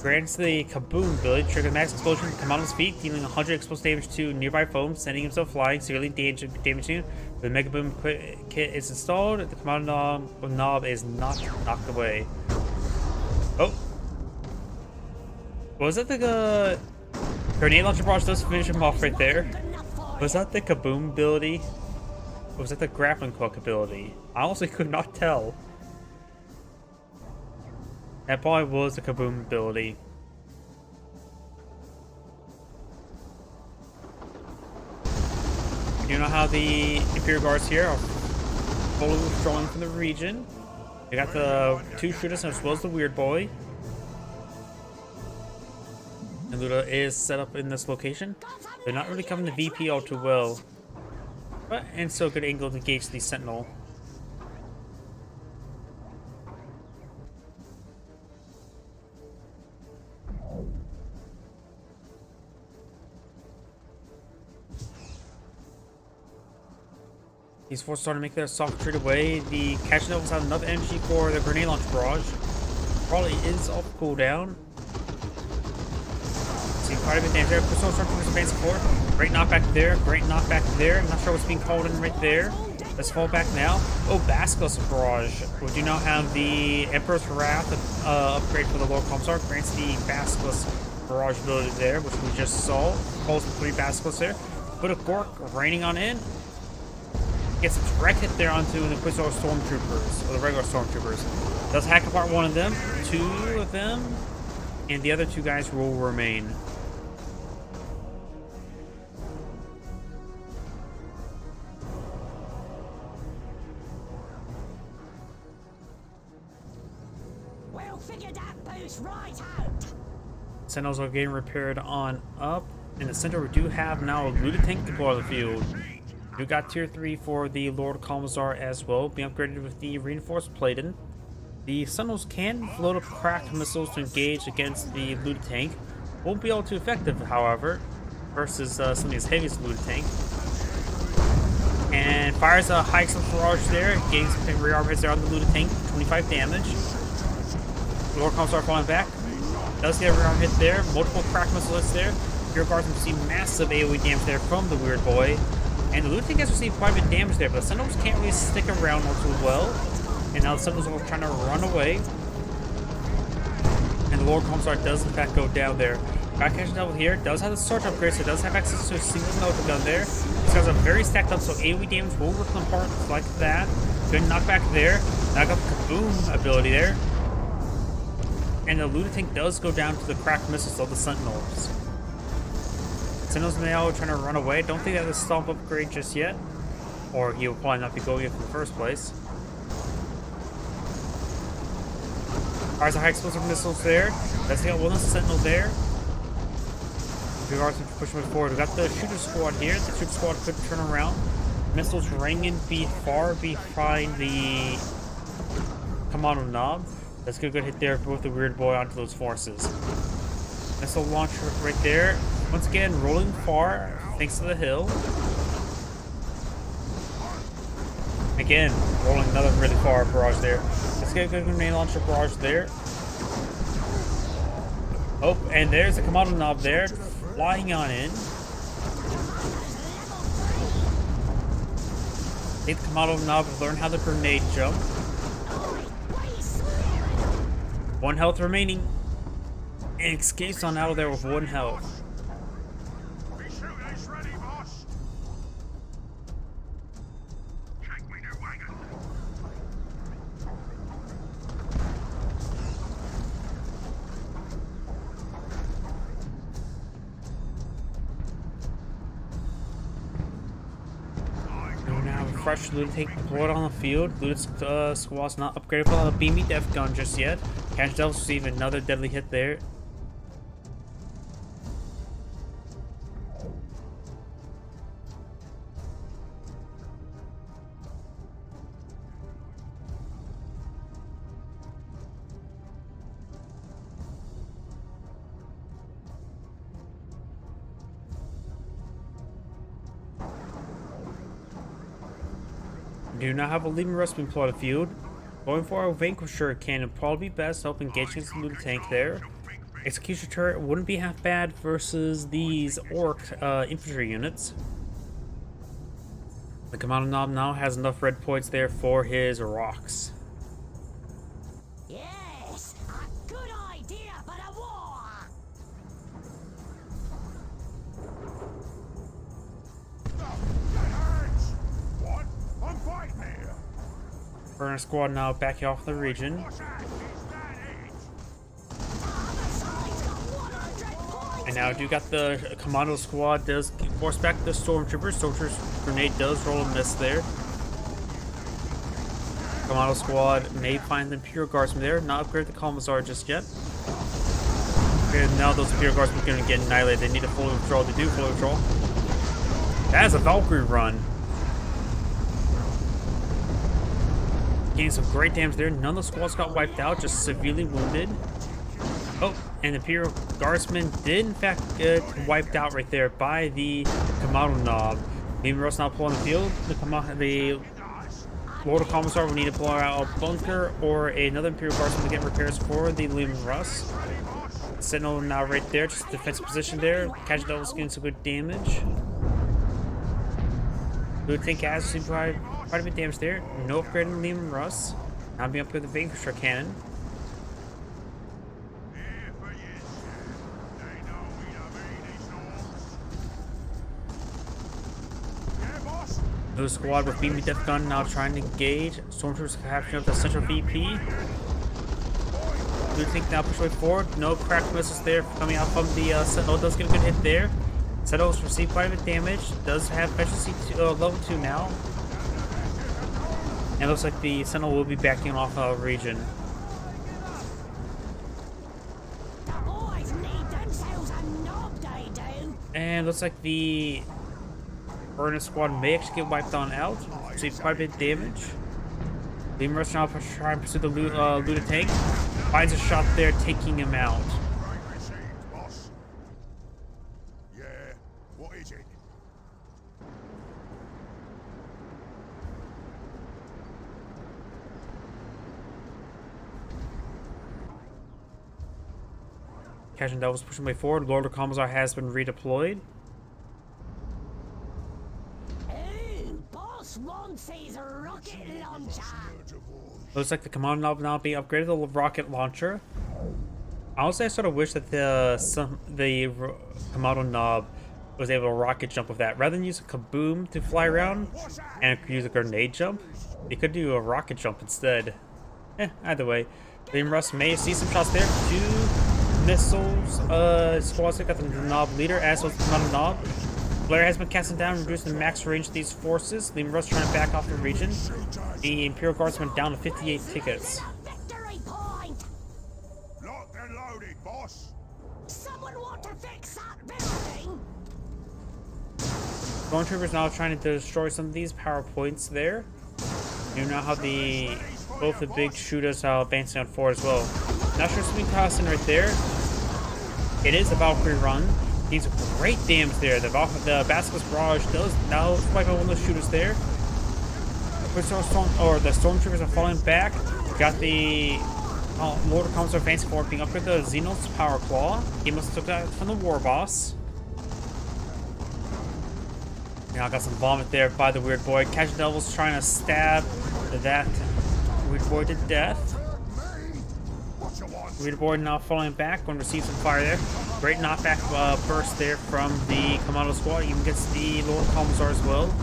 Grants the Kaboom ability, trigger max explosion, Commando's feet, dealing 100 explosive damage to nearby foam, sending himself flying, severely damaging. When the Mega Boom kit is installed, the Commando knob is not knocked away. Oh. Was that the grenade launcher barrage? Does finish him off right there. Was that the Kaboom ability? Or was that the grappling hook ability? I honestly could not tell. That probably was the Kaboom ability. You know how the Imperial Guards here are fully withdrawing from the region. We got the 2 shooters as well as the Weird Boy. And Luda is set up in this location. They're not really covering the VP all too well. But, and so good angle to engage the Sentinel. These forces starting to make their soft retreat away. The Catch Devils have enough energy for the grenade launch barrage. Probably is off cooldown. See quite a bit damage there. Personal Stormtroopers advance forward. Great knockback there. Great knockback there. Not sure what's being called in right there. Let's fall back now. Oh, Basilisk barrage. We do now have the Emperor's Wrath upgrade for the Lord Commissar. Grants the Basilisk barrage ability there, which we just saw. Pulls 3 Basilisks there. Put a Gork raining on in. Gets a direct hit there onto the Inquisitor Stormtroopers, or the regular Stormtroopers. Does hack apart one of them, 2 of them, and the other 2 guys will remain. We'll figure that boost right out. Sentinels are getting repaired on up. In the center, we do have now a Luda tank deployed on the field. We got tier 3 for the Lord Commissar as well, being upgraded with the reinforced plating. The Sentinels can load up cracked missiles to engage against the Luda tank. Won't be all too effective, however, versus something as heavy as the Luda tank. And fires a high explosive barrage there, getting some rear arm hits there on the Luda tank, 25 damage. The Lord Commissar falling back. Does get a rear arm hit there, multiple cracked missile hits there. Your guards receive massive AoE damage there from the Weird Boy. And the Luda tank has received quite a bit of damage there, but the Sentinels can't really stick around all too well. And now the Sentinels are trying to run away. And the Lord Commissar does in fact go down there. Back Catch Devil here does have the Sarge upgrade, so it does have access to a single melta gun there. These guys are very stacked up, so AoE damage will rip them apart like that. Good knockback there. Now got the Kaboom ability there. And the Luda tank does go down to the cracked missiles of the Sentinels. Sentinels now trying to run away. Don't think that the Stomp upgrade just yet. Or he will probably not be going in the first place. Fires a high explosive missiles there. Let's get one Sentinel there. We are pushing forward. We got the shooter squad here. The shooter squad could turn around. Missiles ringing far behind the Commando Knob. That's a good hit there with the Weird Boy onto those forces. Missile launcher right there. Once again, rolling far thanks to the hill. Again, rolling another really far barrage there. Let's get a good grenade launcher barrage there. Oh, and there's the Commando Knob there, flying on in. Take the Commando Knob to learn how to grenade jump. 1 health remaining. And escapes on out of there with 1 health. We shoot is ready, boss. Take me to wagon. And now fresh loot take deployed on the field. Looted squad's not upgraded for the beamy death gun just yet. Catch Devils receive another deadly hit there. Do not have a leaving Russ being plotted field. Going for a Vanquisher cannon probably be best, help engage against the looted tank there. Execution turret wouldn't be half bad versus these Orc infantry units. The Commando Knob now has enough red points there for his rocks. Yes, a good idea for the war. Get hands! What? I'm fighting here. Burner squad now back off the region. What's that? Is that it? Other side's got 100 points. And now do got the Commando squad does force back the Stormtroopers. Stormtroopers grenade does roll a miss there. Commando squad may find the Imperial Guardsmen there. Not upgrade the Commissar just yet. And now those Imperial Guardsmen are going to get annihilated. They need a full withdrawal to do full withdrawal. That is a Valkyrie run. Getting some great damage there. None of the squads got wiped out, just severely wounded. Oh, and the Imperial Guardsmen did in fact get wiped out right there by the Commando Knob. Leaving Russ now pulling the field. The Lord of Commissar will need to pull out a bunker or another Imperial Guardsman to get repairs for the Leaving Russ. Sentinel now right there, just defensive position there. Catch Devil's getting some good damage. Good tank has quite a bit of damage there. No upgrade in Leaving Russ. Now being upgraded the Vanquisher cannon. Here for you, sir. They know we don't mean these norms. Yeah, boss? The squad with beamy death gun now trying to engage. Stormtroopers capturing up the central VP. Blue tank now push way forward. No cracked missiles there coming out from the Sentinel. Does get a good hit there. Sentinel's received quite a bit of damage. Does have efficiency level 2 now. And it looks like the Sentinel will be backing off region. The boys need themselves a knob, they do. And looks like the Burner squad may actually get wiped on out. Received quite a bit of damage. Leaving Russ now trying to pursue the looted tank. Finds a shot there, taking him out. Right received, boss. Yeah, what is it? Catching Devils pushing way forward. Lord of Commissar has been redeployed. Ooh, boss wants his rocket launcher. Looks like the Commando Knob now being upgraded to the rocket launcher. Honestly, I sort of wish that the Commando Knob was able to rocket jump with that. Rather than use a kaboom to fly around and use a grenade jump, they could do a rocket jump instead. Either way. Leaving Russ may see some shots there. 2 missiles. Squads got the Knob leader, as well as the Commando Knob. Blair has been casting down, reducing the max range of these forces. Leaving Russ trying to back off the region. The Imperial Guardsmen down to 58 tickets. Victory point. Locked and loaded, boss. Someone want to fix that building? Stormtroopers now trying to destroy some of these power points there. You know how both the big shooters are advancing on forward as well. Not sure something crossing right there. It is a Valkyrie run. Needs great damage there. The Basilisk Barrage does now swipe out one of those shooters there. The Stormtroopers are falling back. Got the Lord of Commissar advancing forward, being upgraded to Xenos Power Claw. He must have took that from the War Boss. Now I got some vomit there by the Weird Boy. Catch Devil's trying to stab that Weird Boy to death. Weird Boy now falling back, going to receive some fire there. Great knockback burst there from the Commando Squad. Even gets the Lord Commissar as well.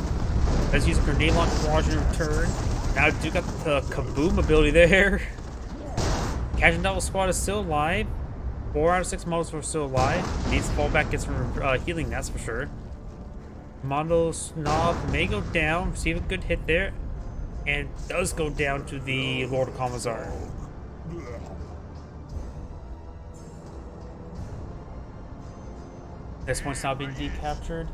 Let's use a grenade launch barrage in return. Now do got the Kaboom ability there. Catch and Devil Squad is still alive. 4 out of 6 models are still alive. Needs to fall back, get some healing, that's for sure. Commando Snob may go down, receive a good hit there, and does go down to the Lord of Commissar. This one's now being decaptured.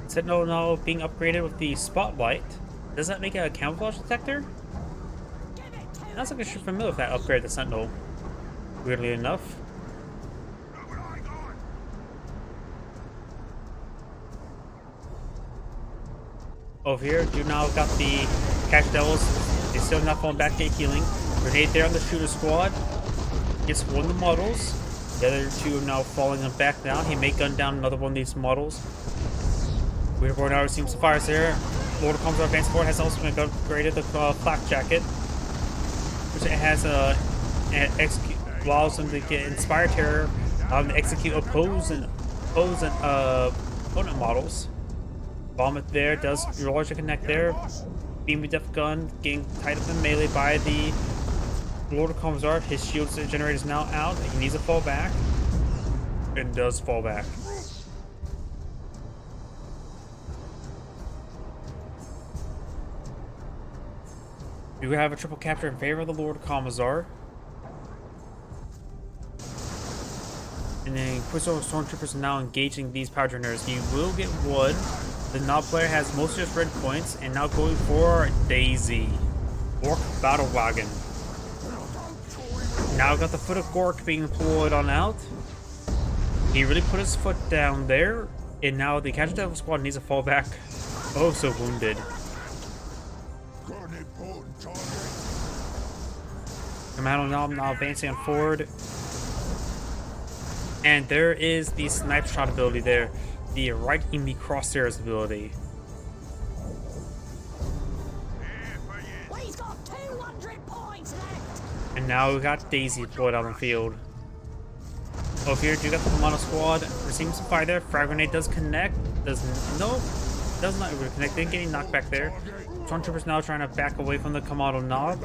Sentinel now being upgraded with the Spotlight. Does that make it a camouflage detector? That's like I should familiar with that upgrade to Sentinel. Weirdly enough. Over here, do now got the Catch Devils. They still not falling back, get healing. Grenade there on the shooter squad. Gets one of the models. The other two are now falling back down. He may gun down another one of these models. Weird Boy now receives some fires there. Lord of Commissar Advanced Forward has also been upgraded the Flak Jacket, which it has allows them to get Inspire Terror, to execute opponent models. Vomit there does large connect there. Beam with Def Gun getting tied up in melee by the Lord of Commissar. His shield generator is now out. He needs to fall back, and does fall back. You have a triple capture in favor of the Lord Commissar. And then Inquisitor Stormtroopers are now engaging these power generators. He will get one. The Nob player has most of his red points and now going for Daisy. Gork Battle Wagon. Now got the Foot of Gork being deployed on out. He really put his foot down there. And now the Catch Devil Squad needs to fall back. Oh, so wounded. Commando Nob now advancing on forward. And there is the Snipe Shot ability there. The right in the crosshairs ability. We've got 200 points left. And now we got Daisy deployed on the field. Over here, you got the Commando Squad. Receiving some fire there. Frag Grenade does connect. Does not really connect. Didn't get any knockback there. Stormtroopers now trying to back away from the Commando Nob.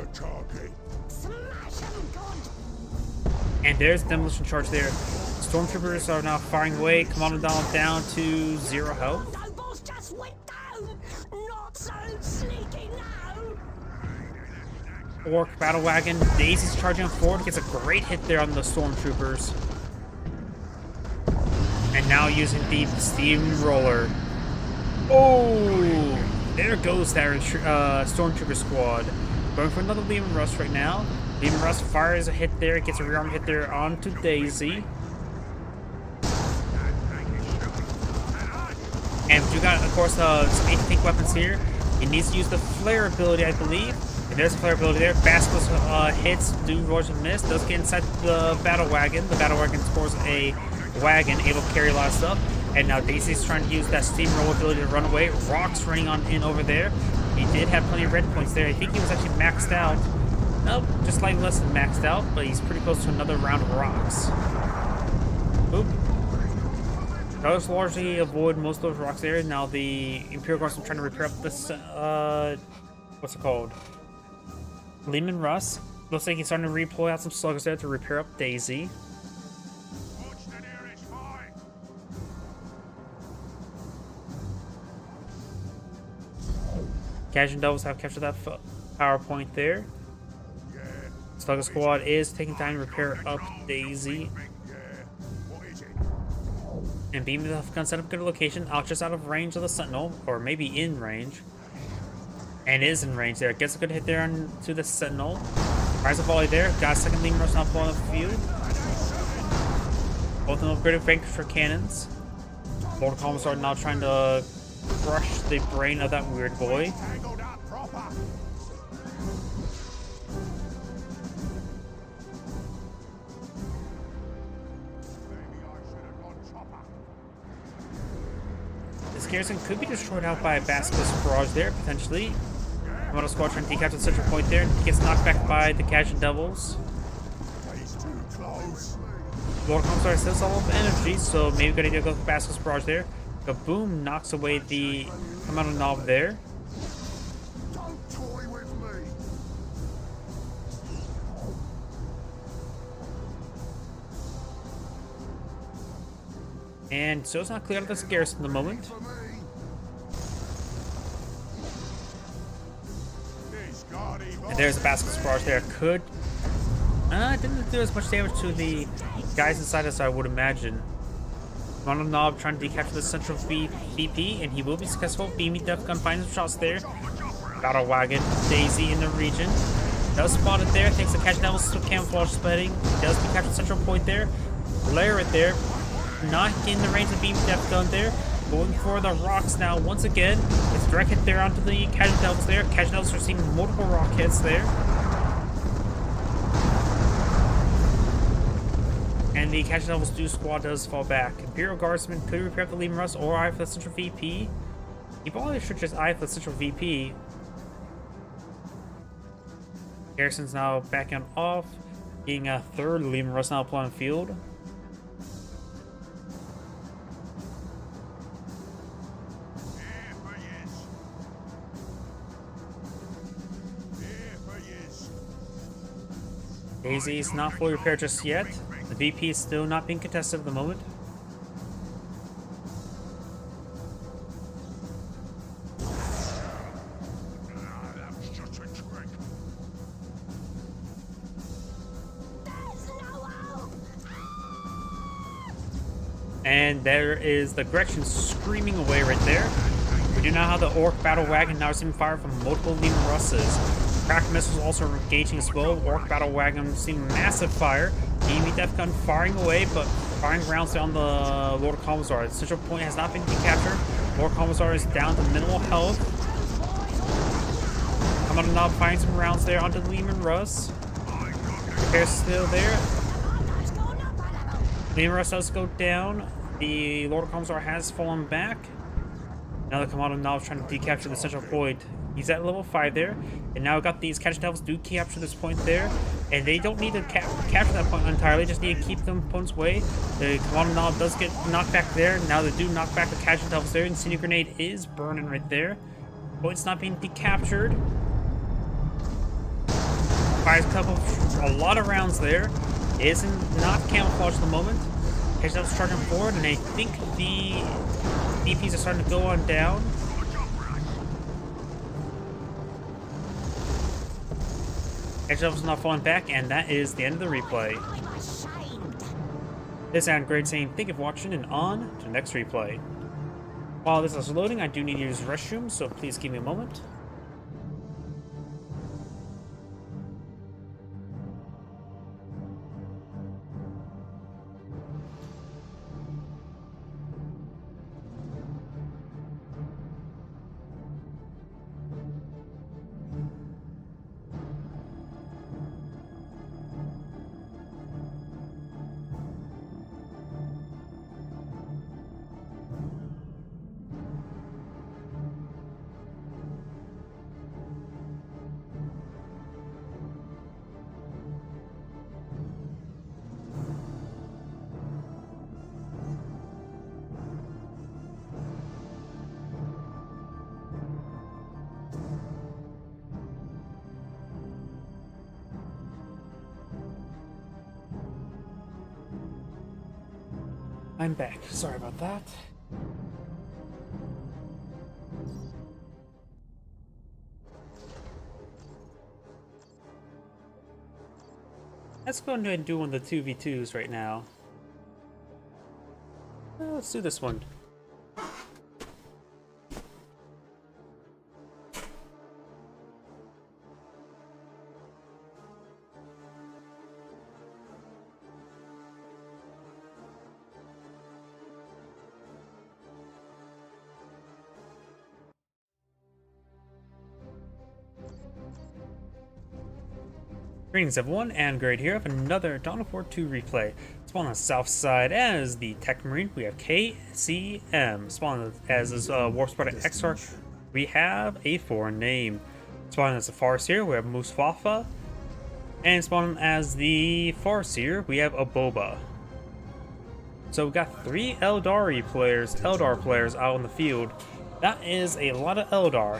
And there's Demolition Charge there. Stormtroopers are now firing away. Commando Nob down to 0 health. No, boss just went down. Not so sneaky now. Orc Battle Wagon. Daisy's charging forward. Gets a great hit there on the Stormtroopers. And now using the Steamroller. Oh! There goes that Stormtrooper squad. Going for another Lehman Russ right now. Lehman Russ fires a hit there. Gets a rearm hit there onto Daisy. And you got, of course, some AT-tank weapons here. He needs to use the flare ability, I believe. And there's a flare ability there. Basilisk hits, do roars and miss. Does get inside the battle wagon. The battle wagon scores a wagon, able to carry a lot of stuff. And now Daisy's trying to use that steamroll ability to run away. Rock's running on in over there. He did have plenty of red points there. I think he was actually maxed out. Nope, just slightly less than maxed out, but he's pretty close to another round of rocks. Oop. Does largely avoid most of those rocks there. Now the Imperial Guards are trying to repair up this, what's it called? Lehman Russ. Looks like he's starting to redeploy out some sluggers there to repair up Daisy. Cajun Devils have captured that power point there. Slugger Squad is taking time to repair up Daisy. And Beam the gun set up a good location, out just out of range of the Sentinel, or maybe in range. And is in range there. Gets a good hit there onto the Sentinel. Rise of volley there. Got a second Lemur Rust now blowing up the field. Both of them upgraded Vanquish for cannons. Mortal Commissar now trying to crush the brain of that weird boy. Tangled up proper. Maybe I should have gone chopper. This garrison could be destroyed out by a Basilisk Barrage there, potentially. Moto Squad trying to decapture the central point there. He gets knocked back by the Cajun Devils. He's too close. Mortal Commissar still has all of energy, so maybe good idea to go for Basilisk Barrage there. Kaboom knocks away the Commando Knob there. Don't toy with me. And so it's not clear out of this garrison at the moment. For me. This Guardy And there's a Basilisk Barrage there. Could... didn't do as much damage to the guys inside us, I would imagine. Commando Knob trying to decapture the central VP, and he will be successful. Beamy Def Gun finds some shots there. Battle Wagon, Daisy in the region. Does spot it there, takes the Cajun Devils to camouflage spreading. Does decapture the central point there. Layer it there. Not in the range of Beam Def Gun there. Going for the rocks now once again. It's direct hit there onto the Cajun Devils there. Cajun Devils are receiving multiple rock hits there. And the Cajun Devils squad does fall back. Imperial Guardsman could repair the Lemur Rust or eye for the central VP. He probably should just eye for the central VP. Garrison's now backing off, being a third Lemur Rust now upon field. Here for yes. Here for yes. Daisy is not fully repaired just yet. The VP is still not being contested at the moment. That was just a trick. There's no hope! And there is the Gretchen screaming away right there. We do now have the Orc Battle Wagon now receiving fire from multiple Lemur Russes. Crack missiles also engaging as well. Orc Battle Wagon receiving massive fire. Beamy Def Gun firing away, but firing rounds down the Lord Commissar. The central point has not been decaptured. Lord Commissar is down to minimal health. Commando Knob firing some rounds there onto the Lemur Rust. Repair's still there. Commando's going up on him! Lemur Rust does go down. The Lord Commissar has fallen back. Now the Commando Knob is trying to decapture the central point. He's at level 5 there. And now we've got these Cajun Devils do capture this point there. And they don't need to capture that point entirely, just need to keep them opponent's way. The Commando Knob does get knocked back there. Now they do knock back the Cajun Devils there. Incendiary Grenade is burning right there. Point's not being decaptured. Fires a lot of rounds there. Isn't not camouflaged at the moment. Cajun Devils charging forward, and I think the DPs are starting to go on down. Cajun Devils not falling back, and that is the end of the replay. I'm ashamed! This is Aaron Great saying thank you for watching, and on to the next replay. While this is loading, I do need to use the restroom, so please give me a moment. I'm back. Sorry about that. Let's go ahead and do one of the 2v2s right now. Let's do this one. Greetings everyone, and Grade here of another Dawn of War 2 replay. Spawn on the south side as the Tech Marine, we have KCM. Spawn as this Warp Sparta Exarch, we have a foreign name. Spawn as the Farseer, we have Musfafa. And spawn as the Farseer, we have Aboba. So we've got 3 Eldar players out on the field. That is a lot of Eldar.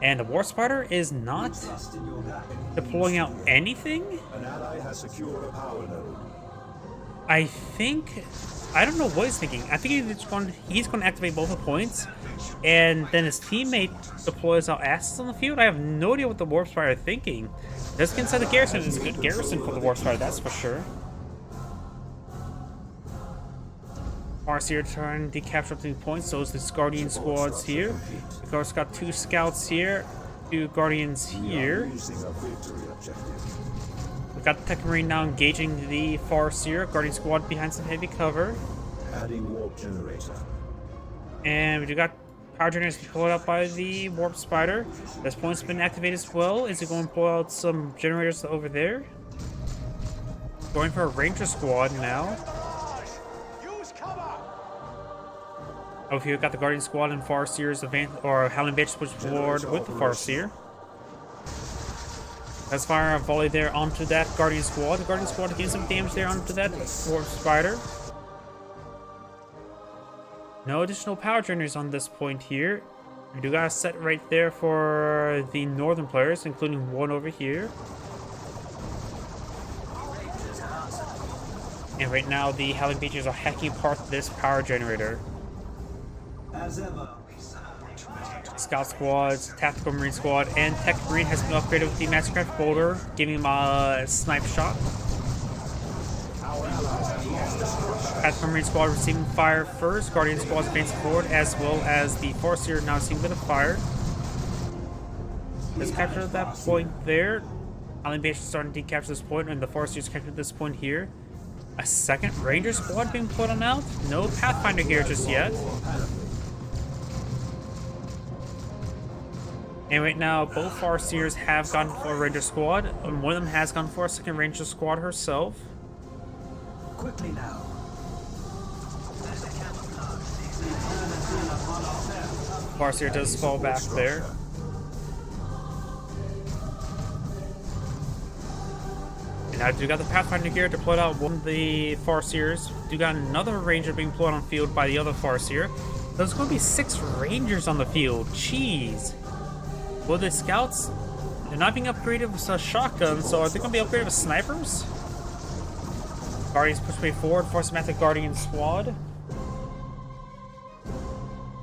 And the Warp Spider is not deploying out anything? An ally has secured a power node. I don't know what he's thinking. I think he's going to activate both the points, and then his teammate deploys out assets on the field. I have no idea what the Warp Spider is thinking. Let's get inside the garrison. It's a good garrison for the Warp Spider, that's for sure. Farseer trying to capture up to points, so is this Guardian squads here. Of course, got 2 scouts here, 2 Guardians here. We've got the Tech Marine now engaging the Farseer. Guardian squad behind some heavy cover. Adding warp generator. And we do got power generators deployed out by the Warp Spider. This point's been activated as well. Is it going to pull out some generators over there? Going for a Ranger squad now. Over here, we've got the Guardian Squad and Farseer's Howling Bitch switch forward with the Farseer. Let's fire a volley there onto that Guardian Squad. The Guardian Squad getting some damage there onto that Warp Spider. No additional power generators on this point here. We do got a set right there for the northern players, including one over here. And right now, the Howling Bitches are hacking apart this power generator. As ever. Scout squads, Tactical Marine squad, and Tech Marine has been upgraded with the Mastercraft Boulder, giving him a snipe shot. Tactical Marine squad receiving fire first, Guardian squad advancing forward, as well as the Farseer now seeing a bit of fire. Let's capture that point there. Island Base is starting to capture this point, and the Farseer's captured this point here. A second Ranger squad being put on out. No Pathfinder here just yet. And right now, both Farseers have gone for a Ranger squad, and one of them has gone for a second Ranger squad herself. Quickly now. Farseer does fall back there. And now do got the Pathfinder gear deployed out one of the Farseers. Do got another Ranger being deployed on field by the other Farseer. There's going to be 6 Rangers on the field. Jeez. Well, the scouts, they're not being upgraded with shotguns, so are they going to be upgraded with snipers? Guardians push way forward, force them at the Guardian squad.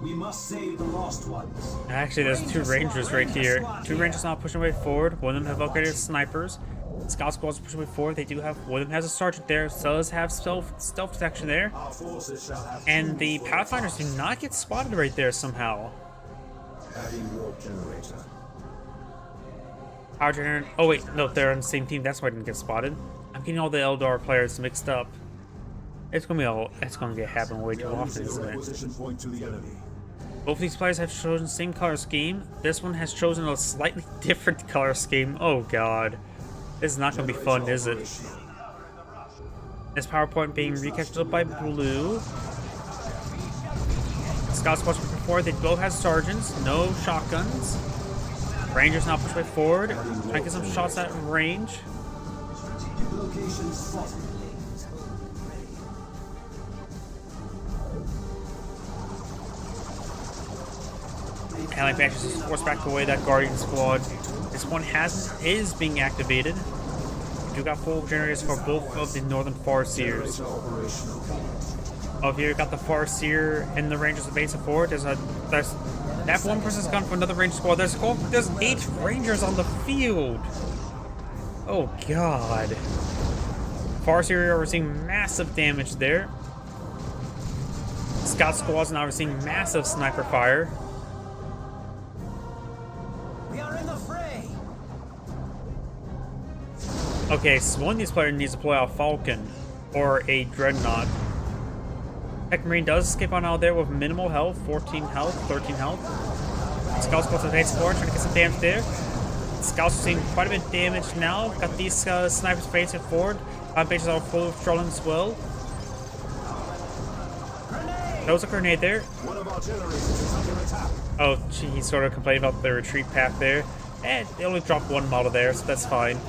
We must save the lost ones. Actually, there's 2 Rangers right here. 2 Rangers now pushing way forward. One of them have upgraded snipers. Scout squads pushing way forward. They do have, one of them has a sergeant there, so does have stealth protection there. And the Pathfinders do not get spotted right there somehow. Adding warp generator. Power generator. Oh wait, no, they're on the same team. That's why I didn't get spotted. I'm getting all the Eldar players mixed up. It's gonna get happen way too often, isn't it? Position point to the enemy. Both of these players have chosen the same color scheme. This one has chosen a slightly different color scheme. Oh god, this is not gonna be fun, is it? This PowerPoint being recaptured by blue. Scout squads before, they both have sergeants, no shotguns. Rangers now push way forward, trying to get some shots at range. Allied Bashes is forced back away that Guardian squad. This one is being activated. We do got full generators for both of the Northern Farseers. Over here, you got the Farseer and the Rangers advancing forward. That one person's gone for another Ranger squad. There's 8 Rangers on the field. Oh god. Farseer are receiving massive damage there. Scout squads now receiving massive sniper fire. We are in the fray. Okay, so one of these players needs to pull out a Falcon or a Dreadnought. Tech Marine does escape on out there with minimal health, 14 health, 13 health. Scout squads advance forward, trying to get some damage there. Scouts are seeing quite a bit of damage now. Got these snipers facing forward. Bases are full of trolling as well. That was a grenade there. One of artillery is under attack. Oh, gee, he sort of complained about the retreat path there. And they only dropped one model there, so that's fine.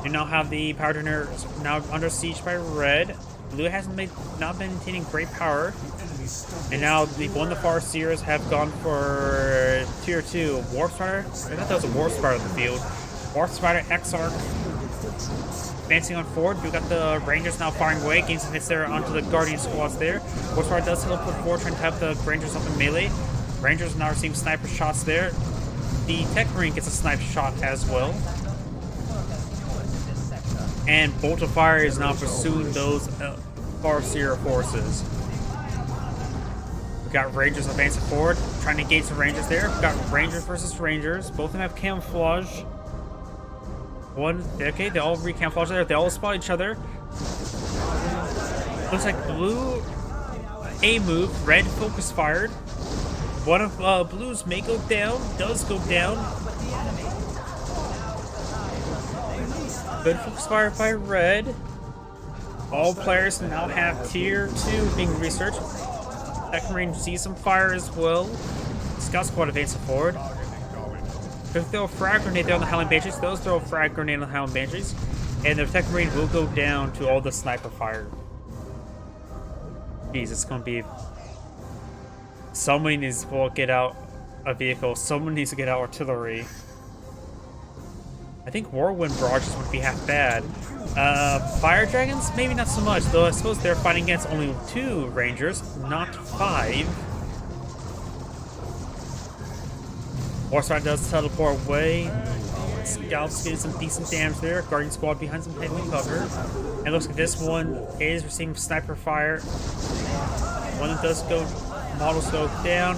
You now have the power generators now under siege by red. Blue hasn't not been maintaining great power. And now one of the Farseers have gone for tier 2 Warp Spider. I thought that was a Warp Spider in the field. Warp Spider, Exarch. Advancing on forward, you got the Rangers now firing away, getting some hits there onto the Guardian squads there. Warp Spider does teleport forward, trying to have the Rangers up in melee. Rangers now receiving sniper shots there. The Tech Marine gets a sniper shot as well. And Bolt of Fire is now pursuing those Farseer forces. We got Rangers advancing forward, trying to engage some Rangers there. We got Rangers versus Rangers. Both of them have camouflage. Okay, they all recamouflage there. They all spot each other. Looks like blue A move, red focus fired. One of blue's may go down, does go down. Good focus fire by red. All players now have tier 2 being researched. Tech Marine sees some fire as well. Scout squad advancing forward. If throw a frag grenade there on the Howling Banshees, those throw a frag grenade on the Howling Banshees. And the Tech Marine will go down to all the sniper fire. Jeez, it's gonna be... Somebody needs to get out a vehicle. Someone needs to get out artillery. I think Whirlwind barrages would be half bad. Fire Dragons? Maybe not so much, though I suppose they're fighting against only 2 Rangers, not 5. Warspite does teleport away. Scouts getting some decent damage there. Guardian squad behind some heavy cover. And it looks like this one is receiving sniper fire. One that does go, models go down,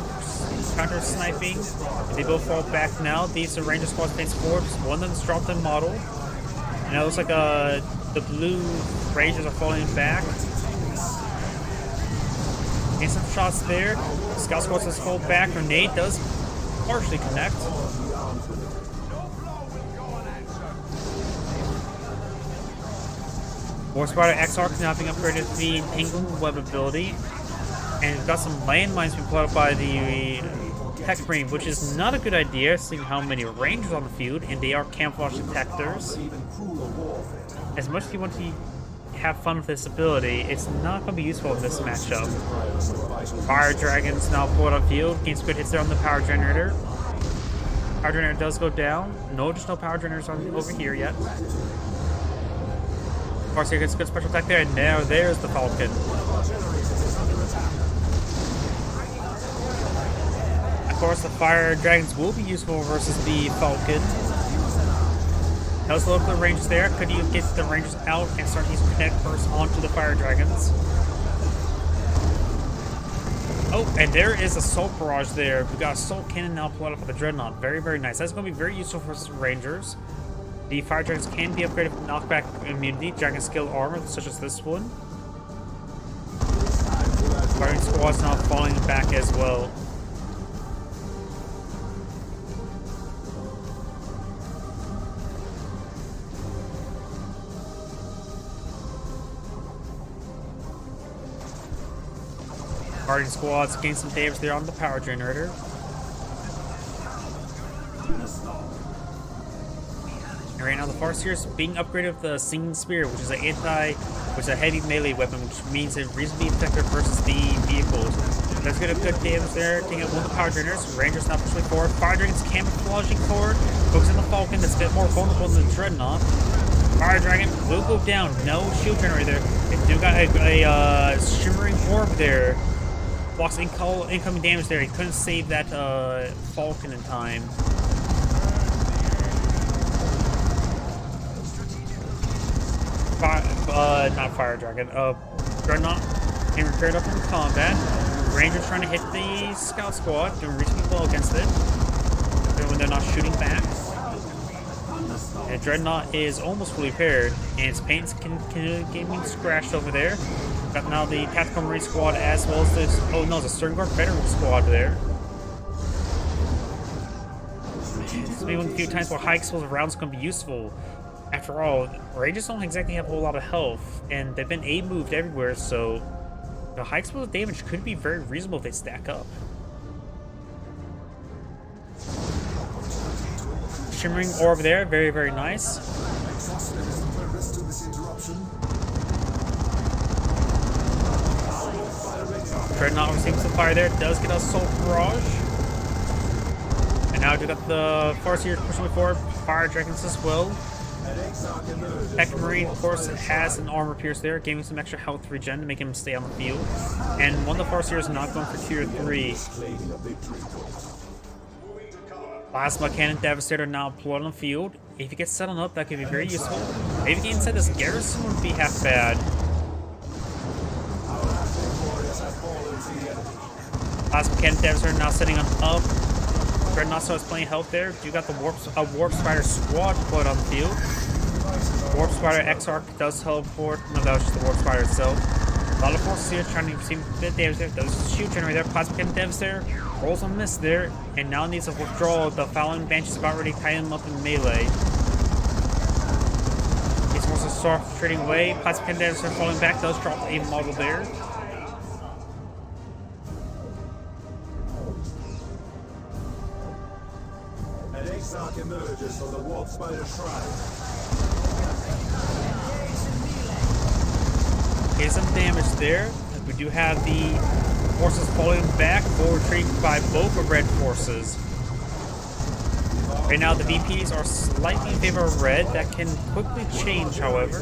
counter sniping. They both fall back now. These are Ranger squad face forward. One of them's dropped a model. And it looks like the blue Rangers are falling back. Getting some shots there. Scout squad does fall back. Grenade does partially connect. War Spider Exarch now being upgraded to the Entangling Web ability. And we've got some landmines being put up by the Tech Marine, which is not a good idea, seeing how many Rangers on the field, and they are camouflage detectors. As much as you want to have fun with this ability, it's not going to be useful in this matchup. Fire Dragons now pulled on field, gains good hits there on the power generator. Power generator does go down. No additional power generators over here yet. Of course, here gets good special attack there, and now there's the Falcon. Of course, the Fire Dragons will be useful versus the Falcon. That was the local Rangers there. Could you get the Rangers out and start using Connect Burst onto the Fire Dragons? Oh, and there is a Assault Barrage there. We got Assault Cannon now pulled up with the Dreadnought. Very, very nice. That's going to be very useful versus Rangers. The Fire Dragons can be upgraded with knockback immunity, Dragon Skill armor, such as this one. Guardian Squad's now falling back as well. Guardian Squads gain some damage there on the power generator. And right now the Farseer is being upgraded with the Singing Spear, which is a heavy melee weapon, which means it's reasonably effective versus the vehicles. Let's get a good damage there, taking out one of the power generators. Rangers now pushing forward. Fire Dragons camouflaging forward. Focusing on the Falcon that's a bit more vulnerable than the Dreadnought. Fire Dragon will go down. No shield generator there. They do got a shimmering orb there. Blocks incoming damage there. He couldn't save that Falcon in time. not Fire Dragon, Dreadnought being repaired up in combat. Rangers trying to hit the Scout Squad, doing reasonably well against it, even when they're not shooting back. And Dreadnought is almost fully repaired, and its paint's getting scratched over there. Got now the Tactical Marine Squad as well as this. Oh no, the Stern Guard Veteran Squad there. This will be one of the few times where high explosive rounds can be useful. After all, Rangers don't exactly have a whole lot of health, and they've been A-moved everywhere, so the high explosive damage could be very reasonable if they stack up. Shimmering orb there, very, very nice. Dreadnought receiving some fire there, does get Assault Barrage. And now we got the Farseer pushing forward, Fire Dragons as well. Tactical Marine, of course, has an armor pierce there, giving some extra health regen to make him stay on the field. And one of the Farseers is not going for tier 3. Plasma Cannon Devastator now deployed on the field. If he gets settled up, that could be very useful. Maybe he can set this garrison wouldn't be half bad. Plasma Cannon Devastator now setting him up. Dreadnought starts playing health there. You got the Warp Spider Squad deployed on the field. Warp Spider Exarch does teleport. No, that was just the Warp Spider itself. A lot of forces here trying to receive a bit of damage there. Those shield generator there. Plasma Cannon Devastator rolls on miss there, and now needs a withdrawal. The Fallon Banshee's about ready to tie him up in melee. These forces start trading away. Plasma Cannon Devastator falling back, does drop a model there. An Exarch emerges from the Warp Spider Shrine. Okay, some damage there. We do have the forces falling back, full retreat by both of red forces. Right now the VPs are slightly in favor of red. That can quickly change, however.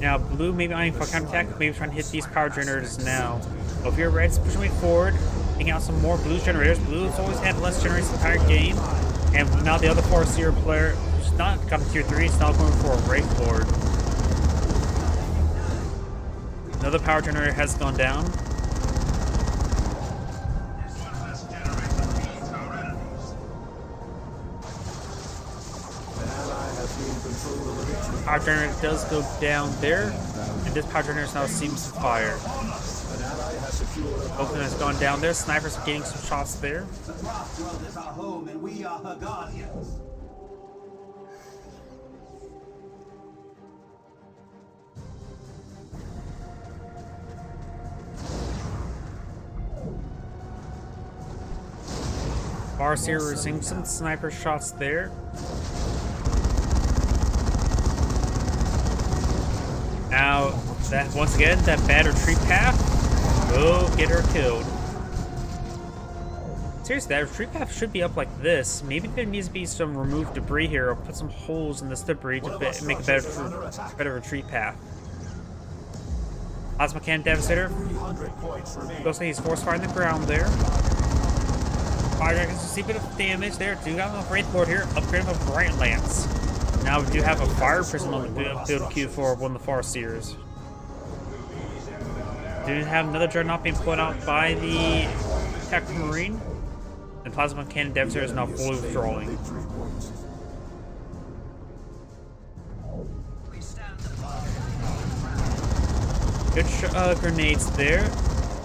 Now blue maybe eyeing for counterattack, maybe trying to hit these power generators now. So if you're red, it's pushing forward, taking out some more blue generators. Blue's always had less generators the entire game. And now the other Farseer player, who's not got to tier 3, is now going for a Wraith Lord. Another power generator has gone down. Power generator does go down there, and this power generator now seems to fire. Oakland has gone down there. Snipers are getting some shots there. The Craft World is our home, and we are her guardians. Farseer receiving some sniper shots there. Now, that once again, that bad retreat path will get her killed. Seriously, that retreat path should be up like this. Maybe there needs to be some removed debris here, or put some holes in this debris to make a better retreat path. Plasma Cannon Devastator. Looks like he's force firing the ground there. Fire Dragons see a bit of damage there. Do got enough Wraith Lord here. Upgrade of a Bright Lance. Now we do have a Fire Prism on the build queue for one of the Farseers. Do have another Dreadnought being put out by the Tactical Marine. And Plasma Cannon Devastator is now fully withdrawing. Good grenades there.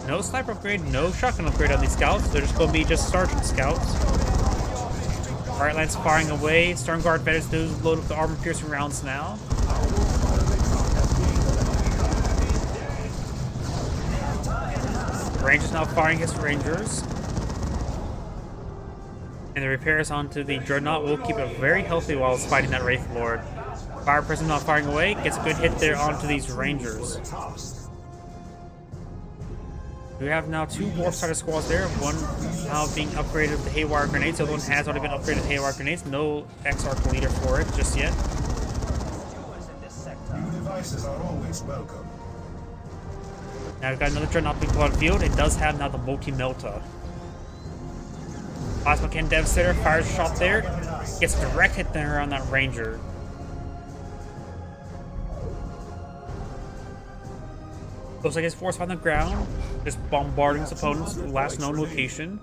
No sniper upgrade, no shotgun upgrade on these scouts. They're just going to be just sergeant scouts. Bright Lance firing away. Stern Guard Veterans do load up the armor piercing rounds now. Rangers now firing against Rangers. And the repairs onto the Dreadnought will keep it very healthy while it's fighting that Wraith Lord. Fire Prism not firing away. Gets a good hit there onto these Rangers. We have now two Warp Spider squads there. One now being upgraded with the Haywire Grenades. The other one has already been upgraded with Haywire Grenades. No Exarch leader for it just yet. New devices are always welcome. Now we've got another Dreadnought being put on field. It does have now the Multi-Melta. Plasma Cannon Devastator fires a shot there. Gets direct hit there on that Ranger. Looks like his force on the ground, just bombarding his opponent's last known location.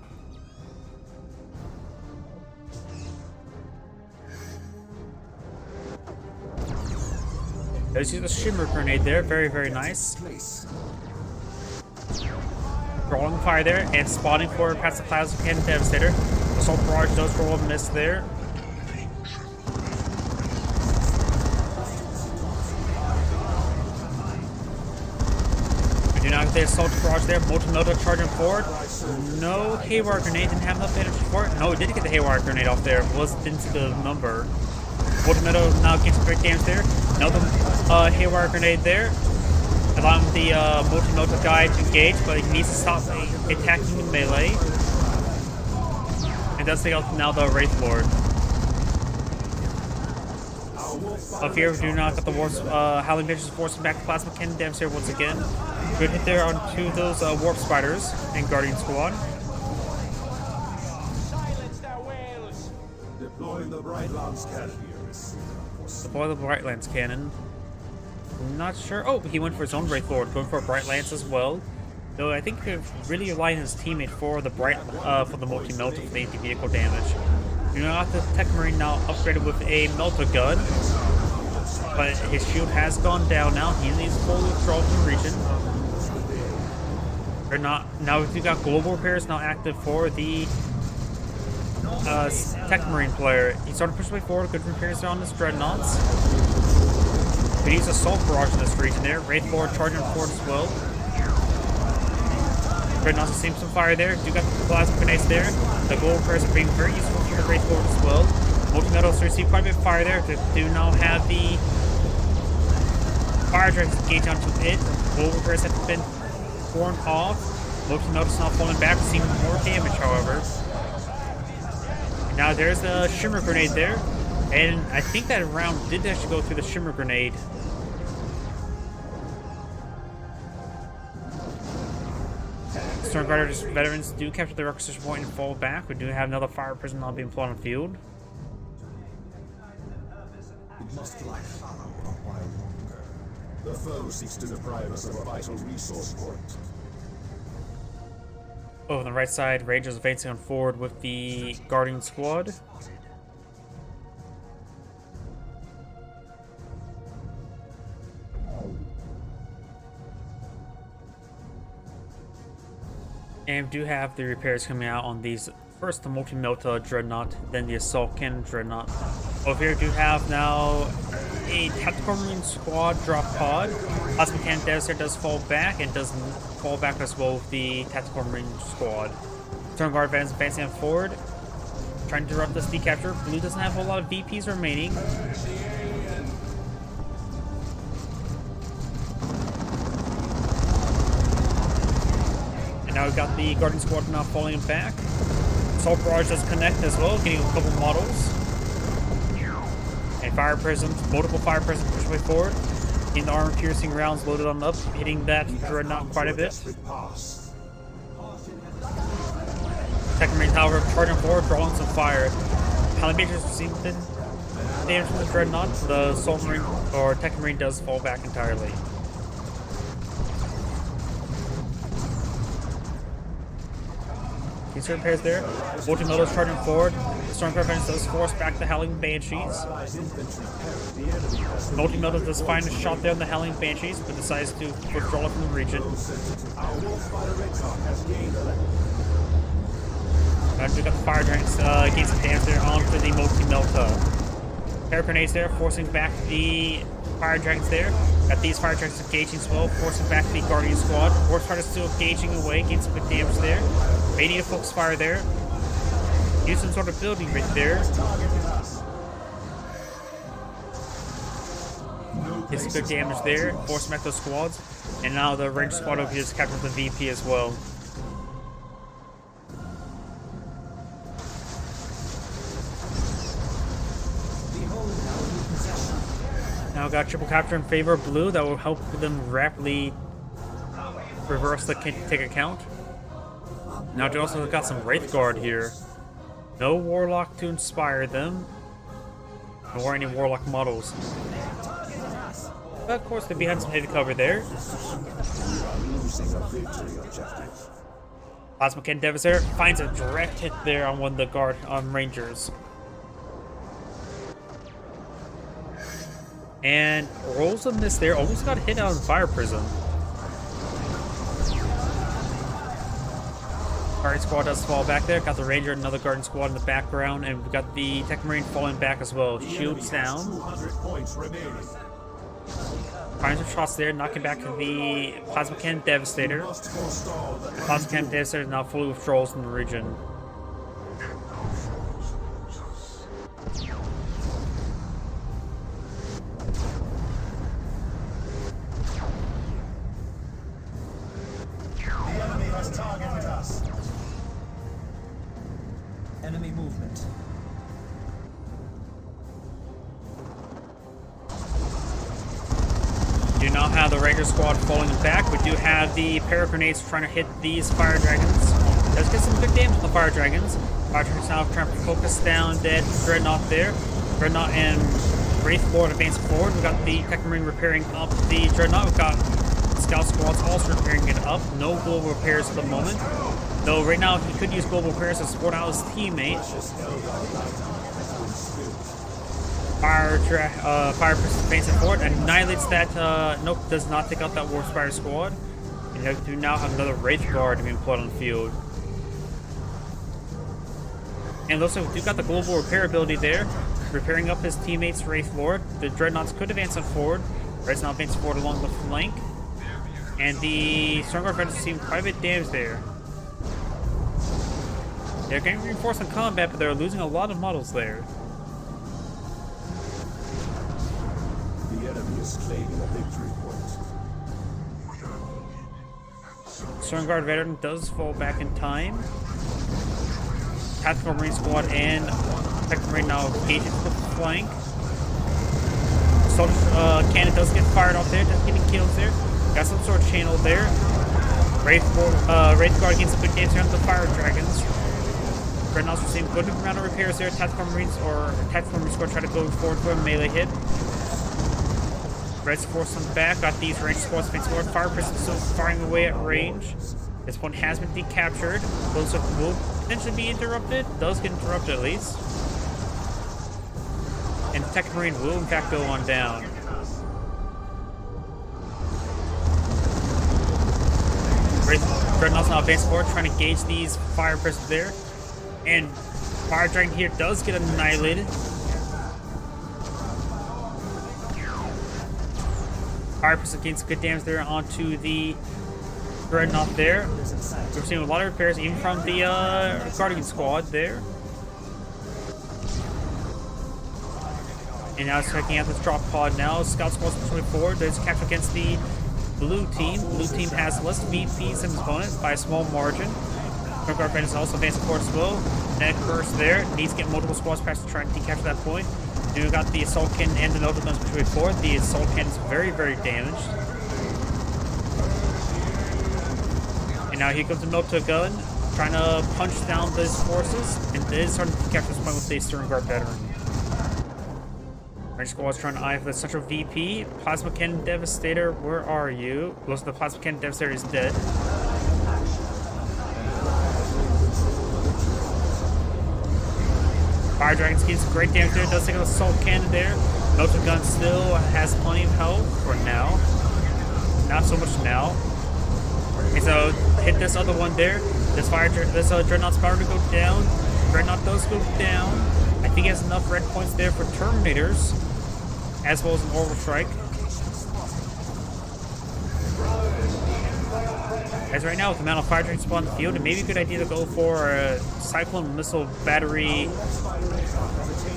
There's the Shimmer Grenade there, very, very nice. Drawing fire there, and spawning for past the Plasma Cannon Devastator. Assault Barrage does roll a miss there. We do not get the Assault Barrage there. Multi-Melta charging forward. No Haywire Grenade, didn't have enough damage for it. No, it did get the Haywire Grenade off there. Didn't see the number. Multi-Melta now gets some great damage there. Another Haywire Grenade there. Allowing the Multi-Melta guy to engage, but he needs to stop attacking the melee. And does take out now the Wraith Lord. Up here, we do not get the Howling Bitches forcing back the Plasma Cannon Devastator once again. Good hit there on two of those Warp Spiders and Guardian Squad. Deploying the Bright Lance Cannon. Deploy the Bright Lance Cannon. Not sure. Oh, he went for his own Wraith Lord, going for a Bright Lance as well. Though I think he could really rely on his teammate for the Multi-Melta for the anti-vehicle damage. You know, the Tech Marine now upgraded with a Melta gun, but his shield has gone down now. He needs full withdrawal from the region. Or not. Now we got global repairs now active for the Tech Marine player. He's starting to push way forward. Good repairs on his Dreadnoughts. He needs Assault Barrage in this region there. Wraith Lord charging forward as well. Dreadnoughts are seeing some fire there. Do got the Plasma Grenades there. The global repairs are being very useful for the Wraith Lord as well. Multi-Metals receive quite a bit of fire there. They do now have the Fire Dragons engage onto it. Global repairs have been torn off. Multi-Metals now falling back, receiving more damage, however. And now there's the Shimmer Grenade there. And I think that round did actually go through the Shimmer Grenade. Stormguard veterans do capture the requisition point and fall back. We do have another Fire Prison now being put on the field. It must lie fallow a while longer. The foe seeks to deprive us of a vital resource point. Oh, on the right side, Rangers advancing on forward with the Guardian Squad. And we do have the repairs coming out on these. First the Multi-Melta Dreadnought, then the Assault Cannon Dreadnought. Over here we do have now a Tactical Marine Squad drop pod. Plasma Cannon Devastator does fall back, and doesn't fall back as well with the Tactical Marine Squad. Stormguard Vans advancing forward, trying to interrupt this decapture. Blue doesn't have a lot of VPs remaining. Now we've got the Guardian Squad now falling back. Assault Barrage does connect as well, getting a couple models. And Fire Prisms, multiple Fire Prisms push way forward. In the armor-piercing rounds loaded on up, hitting that Dreadnought quite a bit. Tech Marine, however, charging forward, drawing some fire. Howling Bitches receiving damage from the Dreadnought. The Assault Marine, or Tech Marine, does fall back entirely. These repairs there. Multi-Melta charging forward. Stormguard Veterans does force back the Howling Banshees. Multi-Melta does find a shot there on the Howling Banshees, but decides to withdraw from the region. Now we got the Fire Dragons gain some damage there onto the Multi-Melta. Air Grenades there, forcing back the Fire Dragons there. Got these Fire Dragons engaging as well, forcing back the Guardian Squad. Warp Spiders still engaging away, getting some good damage there. Mania focus fire there. Use some sort of building right there. Get some good damage there, forcing back those squads. And now the Ranger Squad over here is capturing the VP as well. Now got triple capture in favor of blue. That will help them rapidly reverse the take account. Now they also got some Wraith Guard here. No Warlock to inspire them, nor any Warlock models. But of course, they behind some heavy cover there. seizing a victory objective. Plasma Cannon Devastator finds a direct hit there on one of the guard Rangers. And rolls a miss there, almost got hit out of the Fire Prism. Guardian Squad does fall back there. Got the Ranger and another Guardian Squad in the background, and we've got the Tech Marine falling back as well. Shields down. 200 points remaining. Finds some shots there, knocking back the Plasma Cannon Devastator. Must forestall the Plasma Cannon Devastator now fully withdraws from the region. The enemy has targeted us. Enemy movement. Do now have the Ranger Squad falling back. We do have the Para Grenades trying to hit these Fire Dragons. Does get some good damage on the Fire Dragons. Fire Dragons now trying to focus down that Dreadnought there. Dreadnought and Wraith Lord advancing forward. We got the Tech Marine repairing up the Dreadnought. We've got Scout Squads also repairing it up. No global repairs at the moment. Though right now he could use global repairs to support out his teammate. Fire Person advancing forward, annihilates that. Nope, does not take out that War Spider squad. And you do now have another Wraith Guard being put on the field. And looks like we do got the global repair ability there, repairing up his teammates' Wraith Lord. The Dreadnoughts could advance on forward. Wraiths now advancing forward along the flank. And the Stormguard Veterans seem quite a bit damaged there. They're getting reinforced in combat, but they're losing a lot of models there. The enemy is claiming a victory point. Stormguard Veteran does fall back in time. Tactical Marine Squad and Tactical Marine now engaging the flank. Soldier Cannon does get fired off there, just getting kills there. Got some sort of channel there. Wraith Guard gains some good damage on the Fire Dragons. Dreadnoughts receiving good amount of repairs there. Tactical Marines or Tactical Marine Squad try to go forward for a melee hit. Reds force them back. Got these range squads facing forward. Fire Prism still firing away at range. This one has been decaptured. Looks like will potentially be interrupted. Does get interrupted at least. And the Tech Marine will in fact go on down. Dreadnoughts now advance forward, trying to engage these Fire Prisms there. And Fire Dragon here does get annihilated. Fire Prism gains good damage there onto the Dreadnought there. We're seeing a lot of repairs even from the Guardian Squad there. And now it's checking out this drop pod now. Scout Squad's pushing forward. There's a capture against the Blue Team. Blue Team has less VPs than his opponent by a small margin. Guard Veterans is also advancing forward as well. Neck burst there. Needs to get multiple squads past to try and decapture that point. We've got the Assault Cannon and the Nova Guns pushing forward. The Assault Cannon is very, very damaged. And now here comes the Nota Gun, trying to punch down those forces. And it is starting to decapture this point with the Stormguard Veteran. Range Squad's trying to eye for the central VP. Plasma Cannon Devastator, where are you? Looks like the Plasma Cannon Devastator is dead. Fire Dragon gains some great damage there. Does take an Assault Cannon there. Nota Gun still has plenty of health for now. Not so much now. Okay, so hit this other one there. This Dreadnought's power to go down. Dreadnought does go down. I think he has enough red points there for Terminators, as well as an Orbital Strike. As right now, with the amount of Fire Dragons spawn in the field, it may be a good idea to go for a Cyclone Missile Battery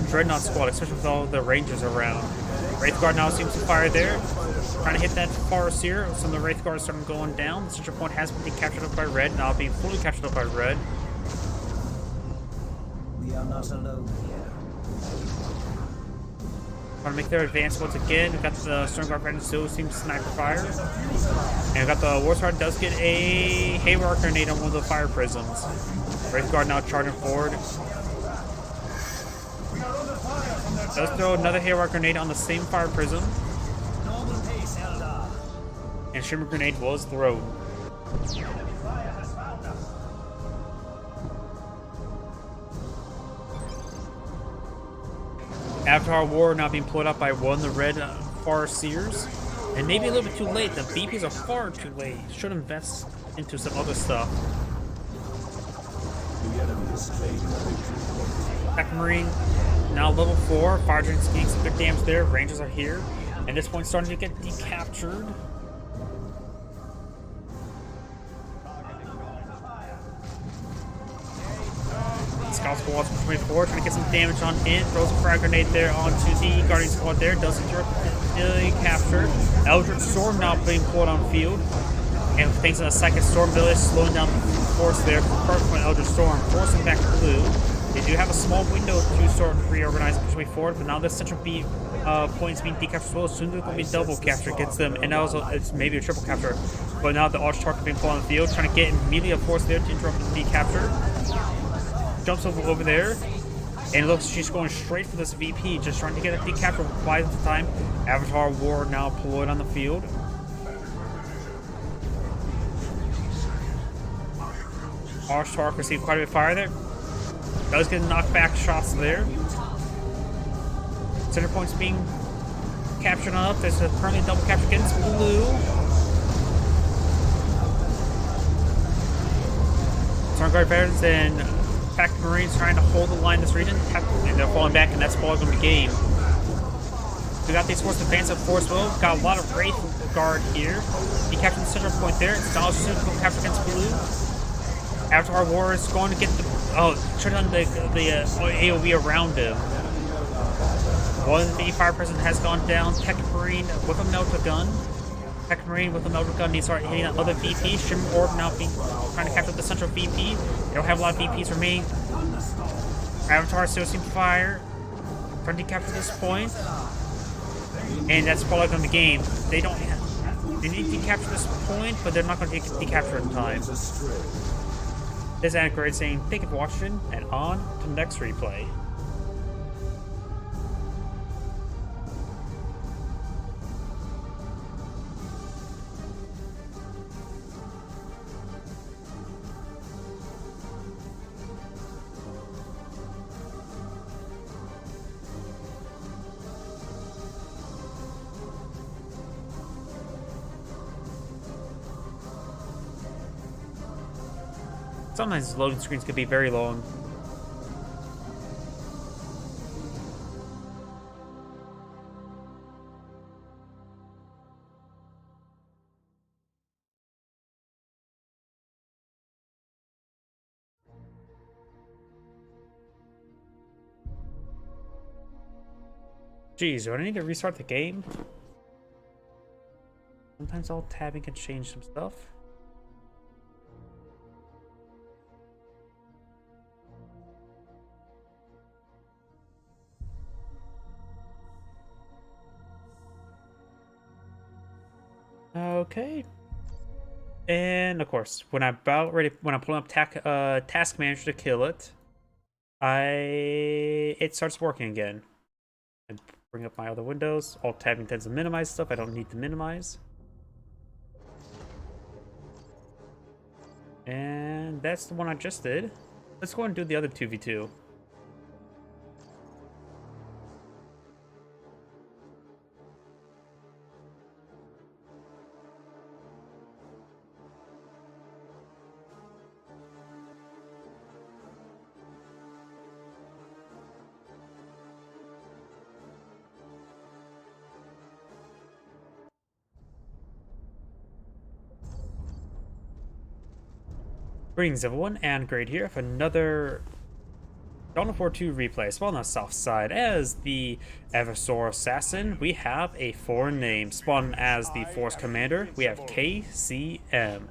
Dreadnought squad, especially with all the Rangers around. Wraith Guard now seems to fire there. Trying to hit that Forestier. Some of the Wraith Guards starting going down. The central point has been captured up by Red, now being fully captured up by Red. We are not alone here. Want to make their advance once again. We've got the Stormguard Veteran still seems sniper fire. And we've got the Warstar does get a Haywire Grenade on one of the Fire Prisms. Wraith Guard now charging forward. Does throw another Haywire Grenade on the same Fire Prism. And Shimmer Grenade was thrown. Avatar War now being pulled up by one of the red Farseers. And maybe a little bit too late. The VPs are far too late. Should invest into some other stuff. The enemy is claiming a victory. Pack Marine now level 4. Fire Dragon's getting some good damage there. Rangers are here. At this point, starting to get decaptured. Scout Squad's pushing forward, trying to get some damage on in. Throws a frag grenade there onto the Guardian Squad there. Does secure the capture. Eldritch Storm now being pulled on field. And thanks to the second Storm ability, slowing down the force there from Eldritch Storm, forcing back blue. They do have a small window to start reorganizing, pushing forward, but now this central B points being decaptured as well. Soon there's going to be double capture gets them, and also it's maybe a triple capture. But now the Arch Target being pulled on the field, trying to get immediately a force there to interrupt the decapture. Jumps over there, and it looks she's going straight for this VP, just trying to get a decapture by the time. Avatar War now deployed on the field. Arch Target received quite a bit of fire there. Does get knockback shots there. Center points being captured on up. There's a currently double capture against blue. Stormguard veterans and Pack Marines trying to hold the line in this region, and they're falling back, and that's falling on the game. We got these forces advance at force will. Got a lot of Wraith Guard here. He captured the central point there. It's now soon to go capture against blue. Avatar War is going to get the shut down the AoE around him. One of the fire person has gone down. Tech Marine with a melter gun. Tech Marine with a melter gun needs to start hitting other VPs. Shim Orb now being trying to capture the central VP. They don't have a lot of VPs remaining. Avatar still seems to fire. Trying to capture this point. And that's probably on the game. They don't have, they need to capture this point, but they're not going to decapture in time. This is Anchorage saying thank you for watching, and on to the next replay. Sometimes loading screens can be very long. Jeez, do I need to restart the game? Sometimes alt tabbing can change some stuff. Okay, and of course, when I'm pulling up task manager to kill it, it starts working again. And bring up my other windows. Alt tabbing tends to minimize stuff I don't need to minimize, and that's the one I just did. Let's go and do the other 2v2. Greetings everyone, and Great here for another Dawn of War 2 replay. Spawn on the south side as the Eversor Assassin. We have a foreign name. Spawn as the Force Commander, we have KCM.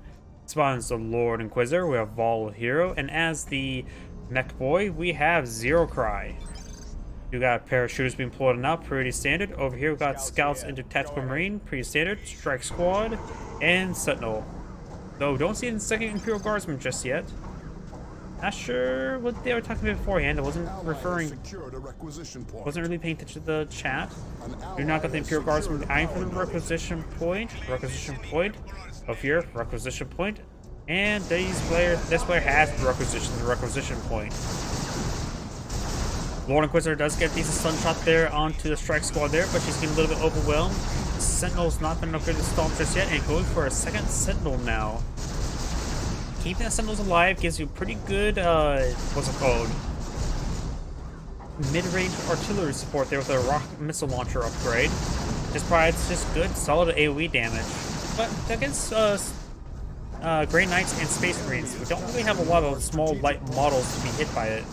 Spawn as the Lord Inquisitor, we have Vol Hero. And as the Mech Boy, we have Zero Cry. You got parachuters being pulled out, pretty standard. Over here we got Scouts into Tactical Marine, pretty standard. Strike Squad, and Sentinel. Though don't see the second Imperial Guardsman just yet. Not sure what they were talking about beforehand. I wasn't referring, Secured a requisition point. wasn't really paying attention to the chat. An Do not got the ally Imperial Guards secured from eyeing for the power nodes. requisition point. Requisition point. Of here, requisition point. And this player has the requisition point. Lord Inquisitor does get a decent stun shot there onto the strike squad there, but she's getting a little bit overwhelmed. Sentinel's not been upgraded to Storm just yet, and going for a second Sentinel now. Keeping the Sentinels alive gives you pretty good, what's it called? Mid-range artillery support there with a rocket missile launcher upgrade. Just provides just good, solid AoE damage. But against Grey Knights and Space Marines, we don't really have a lot of small, light models to be hit by it.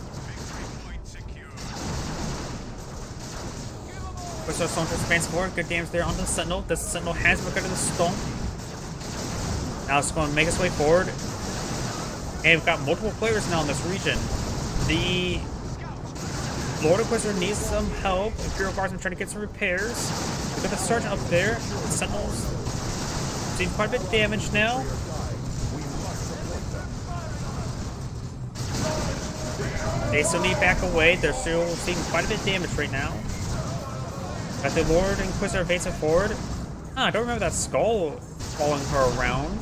Push our Storm expands forward, good damage there onto the Sentinel. The Sentinel has regarded the Storm. Now it's going to make its way forward. And we've got multiple players now in this region. The Lord Inquisitor needs some help. Imperial Guardsmen trying to get some repairs. We've got the Sergeant up there. The Sentinels seeing quite a bit of damage now. They still need back away. They're still seeing quite a bit of damage right now. Got the Lord Inquisitor evasive forward. I don't remember that skull following her around.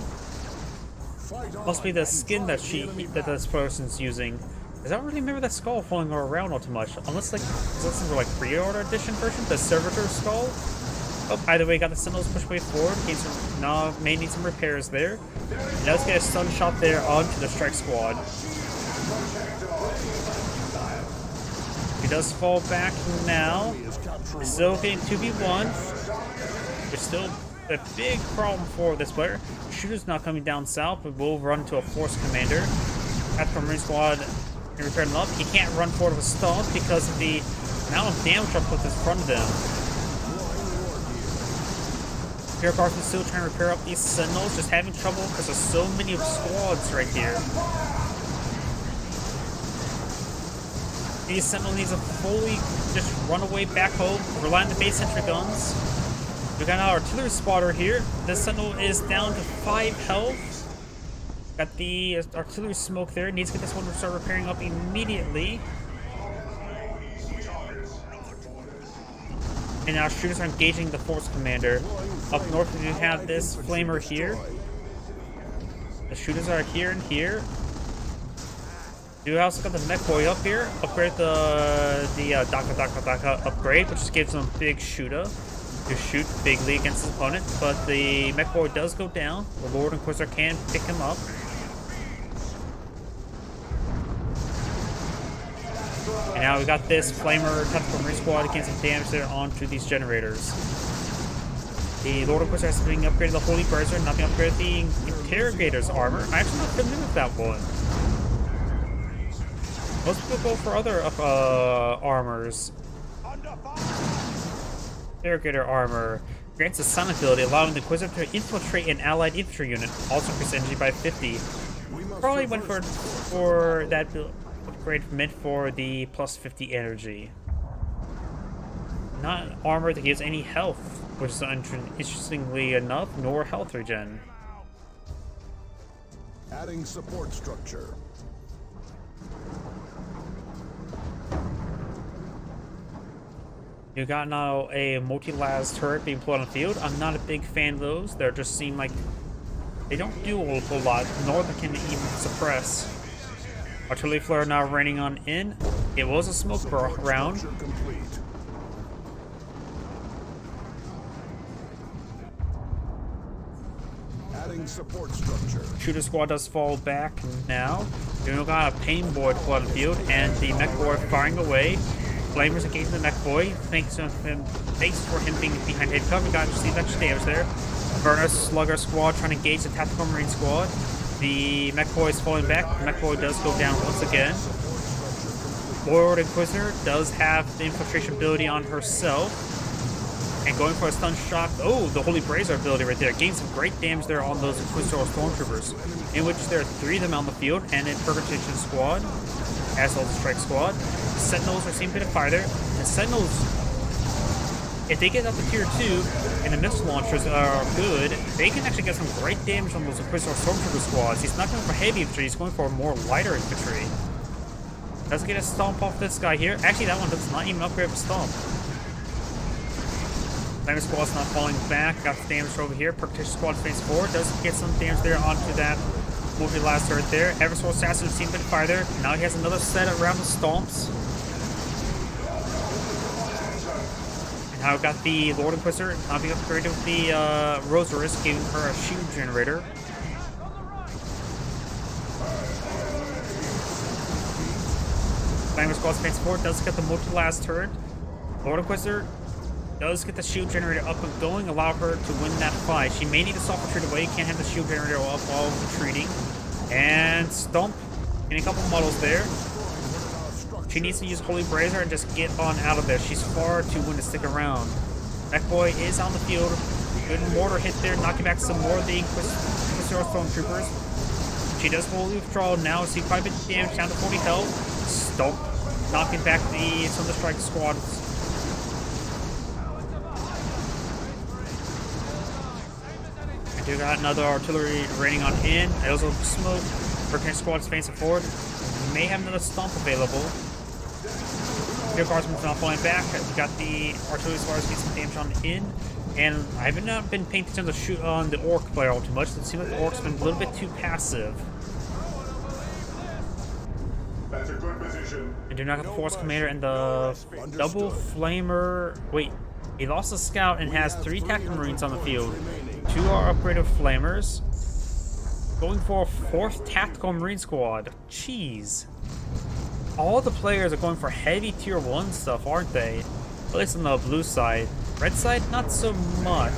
Must be the skin that this person's using. I don't really remember that skull following her around all too much. Unless, like, is that some like pre-order edition version? The Servitor skull? Oh, either way, got the Sentinels push way forward. May need some repairs there. And let's get a stun shot there onto the strike squad. He does fall back now. Still getting 2v1. There's still a big problem for this player. Shooter's not coming down south, but will run to a force commander. After Marine Squad can repair him up. He can't run forward with a stall because of the amount of damage I'll put in front of them. Imperial Guardsmen still trying to repair up these Sentinels, just having trouble because there's so many squads right here. These Sentinel needs to fully just run away back home, rely on the base sentry guns. We got an artillery spotter here. This Sentinel is down to 5 health. Got the artillery smoke there. Needs to get this one to start repairing up immediately. And now shooters are engaging the force commander. Up north we have this flamer here. The shooters are here and here. You also got the mech boy up here. Upgrade the Daka upgrade, which just gives him a big shooter to shoot bigly against his opponent. But the mech boy does go down. The Lord Inquisitor can pick him up. And now we got this flamer tactical marine squad getting some damage there onto these generators. The Lord Inquisitor has been upgraded the Holy Brazier, not being upgraded the Interrogator's armor. I'm actually not familiar with that one. Most people go for other armors. Interrogator armor grants a silent ability, allowing the Inquisitor to infiltrate an allied infantry unit. Also increase energy by 50. Probably went for that upgrade meant for the plus 50 energy. Not an armor that gives any health, which is interestingly enough, nor health regen. Adding support structure. You got now a multi-las turret being put on the field. I'm not a big fan of those. They just seem like they don't do a whole lot, nor they can even suppress. Artillery flare now raining on in. It was a smoke round. Structure complete. Adding support structure. Shooter squad does fall back now. You got a pain boy put on the field, and the mech boy firing away. Flamers engaging the mech boy. Thanks for him being behind head cover. Got to see that damage there. Burner Slugger squad trying to engage the tactical marine squad. The mech boy is falling back. The mech boy does go down once again. Lord Inquisitor does have the infiltration ability on herself. And going for a stun shot. Oh, the Holy Brazier ability right there. Gains some great damage there on those Inquisitor Stormtroopers. In which there are 3 of them on the field. And in Purgation squad. As well as the Strike squad. Sentinels are seeing a bit of fire there. And Sentinels, if they get up to tier 2 and the missile launchers are good, they can actually get some great damage on those Inquisitor Stormtrooper squads. He's not going for heavy infantry, he's going for more lighter infantry. Does get a stomp off this guy here. Actually, that one does not even upgrade for stomp. Flamer squad's not falling back. Got the damage over here. Percutious squad phase 4 does get some damage there onto that multi-last turret there. Eversword Assassin seems a bit farther. Now he has another set around the stomps. And now got the Lord Inquisitor now being upgraded with the Rosarisk, giving her a shield generator. Flamer squad's phase 4 does get the multi-last turret. Lord Inquisitor does get the shield generator up and going, allow her to win that fight. She may need to soft retreat away, can't have the shield generator up while retreating. And Stomp, getting a couple models there. She needs to use Holy Brazier and just get on out of there. She's far too win to stick around. Mech Boy is on the field. Good mortar hit there, knocking back some more of the Inquisitor Stormtroopers. She does fully withdraw now, see quite a bit of damage, down to 40 health. Stomp, knocking back the Thunderstrike squads. I do got another artillery raining on in. I also smoke. Percutious squad's facing forward. We may have another stomp available. Your guardsman's not falling back. We got the artillery squads getting some damage on in. And I have not been paying attention to shoot on the orc player all too much. It seems like the orc's been a little bit too passive. That's a good position. I do not have the Force Commander and the double flamer. Wait, he lost a scout and has 3 tactical marines on the field. 2 are upgraded flamers. Going for a 4th tactical marine squad. Jeez. All the players are going for heavy tier 1 stuff, aren't they? At least on the blue side. Red side, not so much.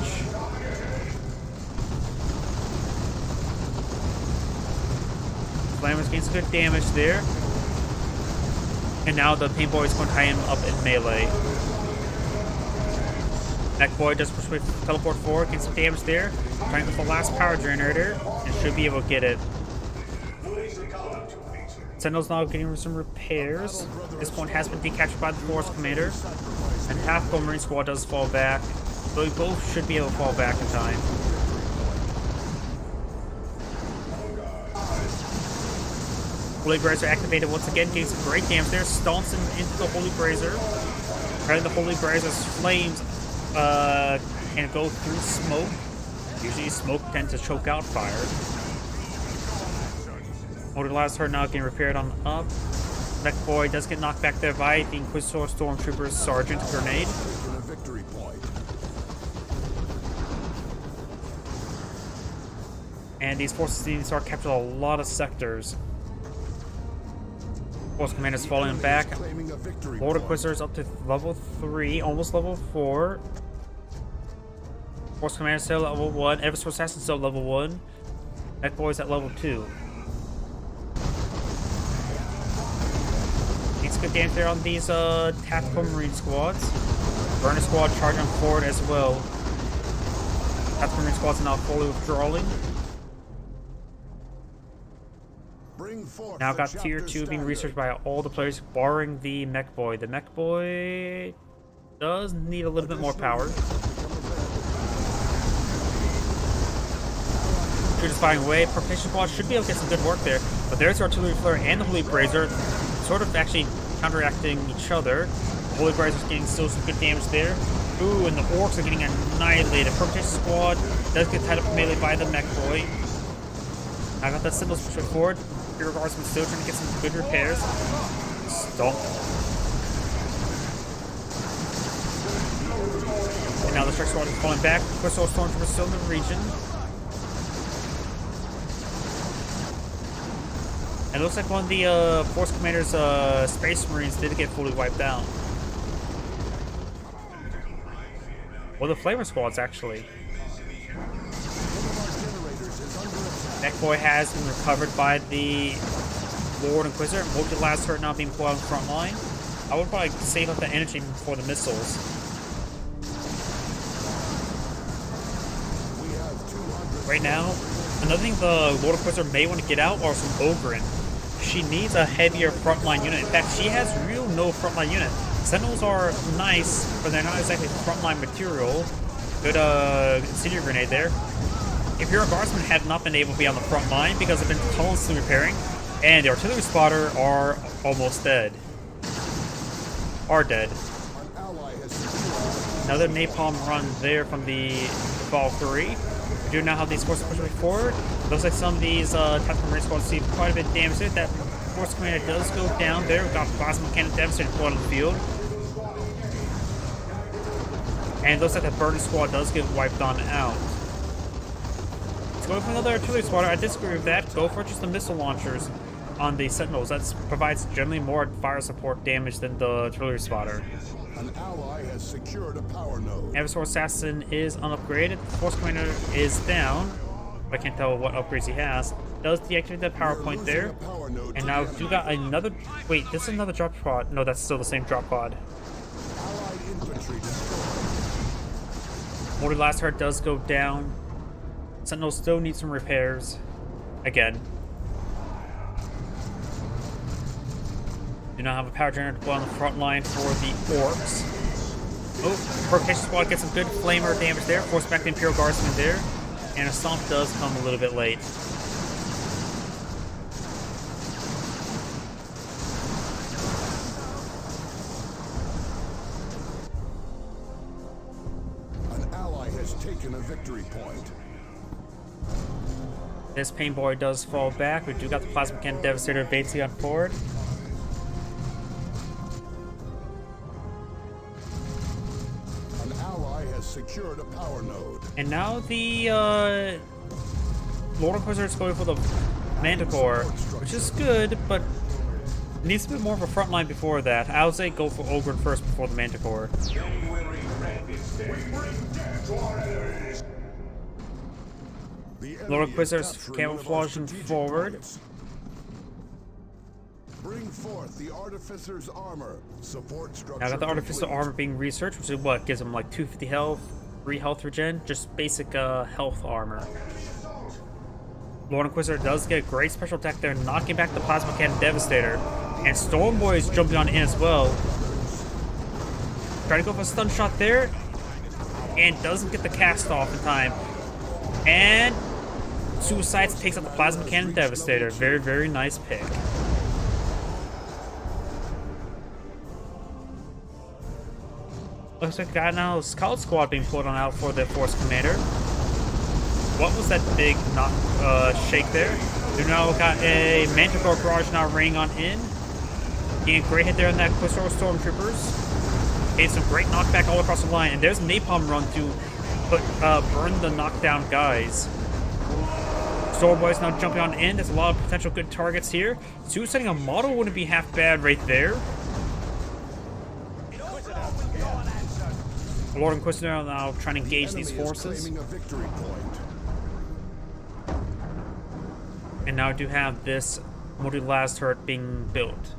Flamers getting some good damage there. And now the Paint Boy is going to tie him up in melee. Mech Boy does push with teleport forward, getting some damage there. Trying with the last power generator, and should be able to get it. Sentinel's now getting some repairs. This point has been decaptured by the Force Commander. And half the Marine Squad does fall back. But we both should be able to fall back in time. Holy Brazier activated once again, getting some great damage there. Stomps him into the Holy Brazier. Right, the Holy Brazier's flames can go through smoke. Usually smoke tends to choke out fire. Motor last turn now getting repaired on up. Mech Boy does get knocked back there by the Inquisitor Stormtrooper's Sergeant Grenade. And these forces need to start capturing a lot of sectors. Force Commander's falling back. Lord Inquisitor's up to level 3, almost level 4. Force Commander's still level 1. Eversword Assassin's still level 1. Mech Boy's at level 2. Needs good damage there on these tactical marine squads. Burner squad charging forward as well. Tactical marine squads are now fully withdrawing. Now got tier 2 being researched by all the players, barring the Mech Boy. The Mech Boy does need a little bit more power. Shooters firing away. Percutious squad should be able to get some good work there. But there's the Artillery Flare and the Holy Brazier, sort of actually counteracting each other. The Holy Brazier's getting still some good damage there. Ooh, and the Orcs are getting annihilated. Percutious squad does get tied up melee by the Mech Boy. I got that Sentinel's pushing forward. Hero Guardsman still trying to get some good repairs. Stomp. And now the Strike Squad is falling back. Crystal Stormtrooper is still in the region. And it looks like one of the Force Commander's Space Marines did get fully wiped out. Well, the Flamer Squads actually. Mech Boy has been recovered by the Lord Inquisitor. Multi-last turret now being pulled out in the front line. I would probably save up the energy for the missiles. Right now, another thing the Lord Inquisitor may want to get out are some Ogryn. She needs a heavier frontline unit. In fact, she has no frontline unit. Sentinels are nice, but they're not exactly frontline material. Good incendiary grenade there. Imperial Guardsmen have not been able to be on the front line because they've been constantly repairing, and the artillery spotter are almost dead. Are dead. Another napalm run there from the Valkyrie. We do now have these forces pushing forward. Looks like some of these tactical marine squads see quite a bit of damage there. That force commander does go down there. We've got plasma cannon devastator deployed on the field. And it looks like that burning squad does get wiped on out. Let's go for another artillery spotter. I disagree with that. Go for just the missile launchers on the Sentinels. That provides generally more fire support damage than the artillery spotter. An ally has secured a power node. Adversary Assassin is unupgraded. Force Commander is down. I can't tell what upgrades he has. Does deactivate that power point there. And now we do got another... Wait, this is another drop pod. No, that's still the same drop pod. Allied infantry destroyed. Mortar Last Heart does go down. Sentinel still needs some repairs. Again. Do not have a power generator deployed on the front line for the orcs. Oh, Provocation Squad gets some good flamer damage there. Force back the Imperial Guardsmen there. And a stomp does come a little bit late. An ally has taken a victory point. This Pain Boy does fall back. We do got the Plasma Cannon Devastator Batesy on forward. An ally has secured a power node. And now the Lord Inquisitor is going for the Manticore, which is good, but needs a bit more of a front line before that. I would say go for Ogryn first before the Manticore. Lord Inquisitor's camouflaging forward. Bring forth the Artificer's armor. Support structure. Now I got the Artificer complete. armor being researched, which is what gives him like 250 health, 3 health regen, just basic health armor. Lord Inquisitor does get a great special attack there, knocking back the Plasma Cannon Devastator. And Stormboy is jumping on in as well. Trying to go for a stun shot there. And doesn't get the cast off in time. And Suicides takes out the Plasma Cannon Devastator. Very, very nice pick. Looks like we got now a Scout Squad being pulled on out for the Force Commander. What was that big knock shake there? We now got a Manticore Barrage now raining on in. Getting a great hit there on that Quistor Stormtroopers. Getting some great knockback all across the line. And there's Napalm Run to burn the knockdown guys. Stormboy's now jumping on in. There's a lot of potential good targets here. Suiciding a model wouldn't be half bad right there. Lord Inquisitor now trying to engage these forces. Claiming a victory point. And now do have this multi-last turret being built.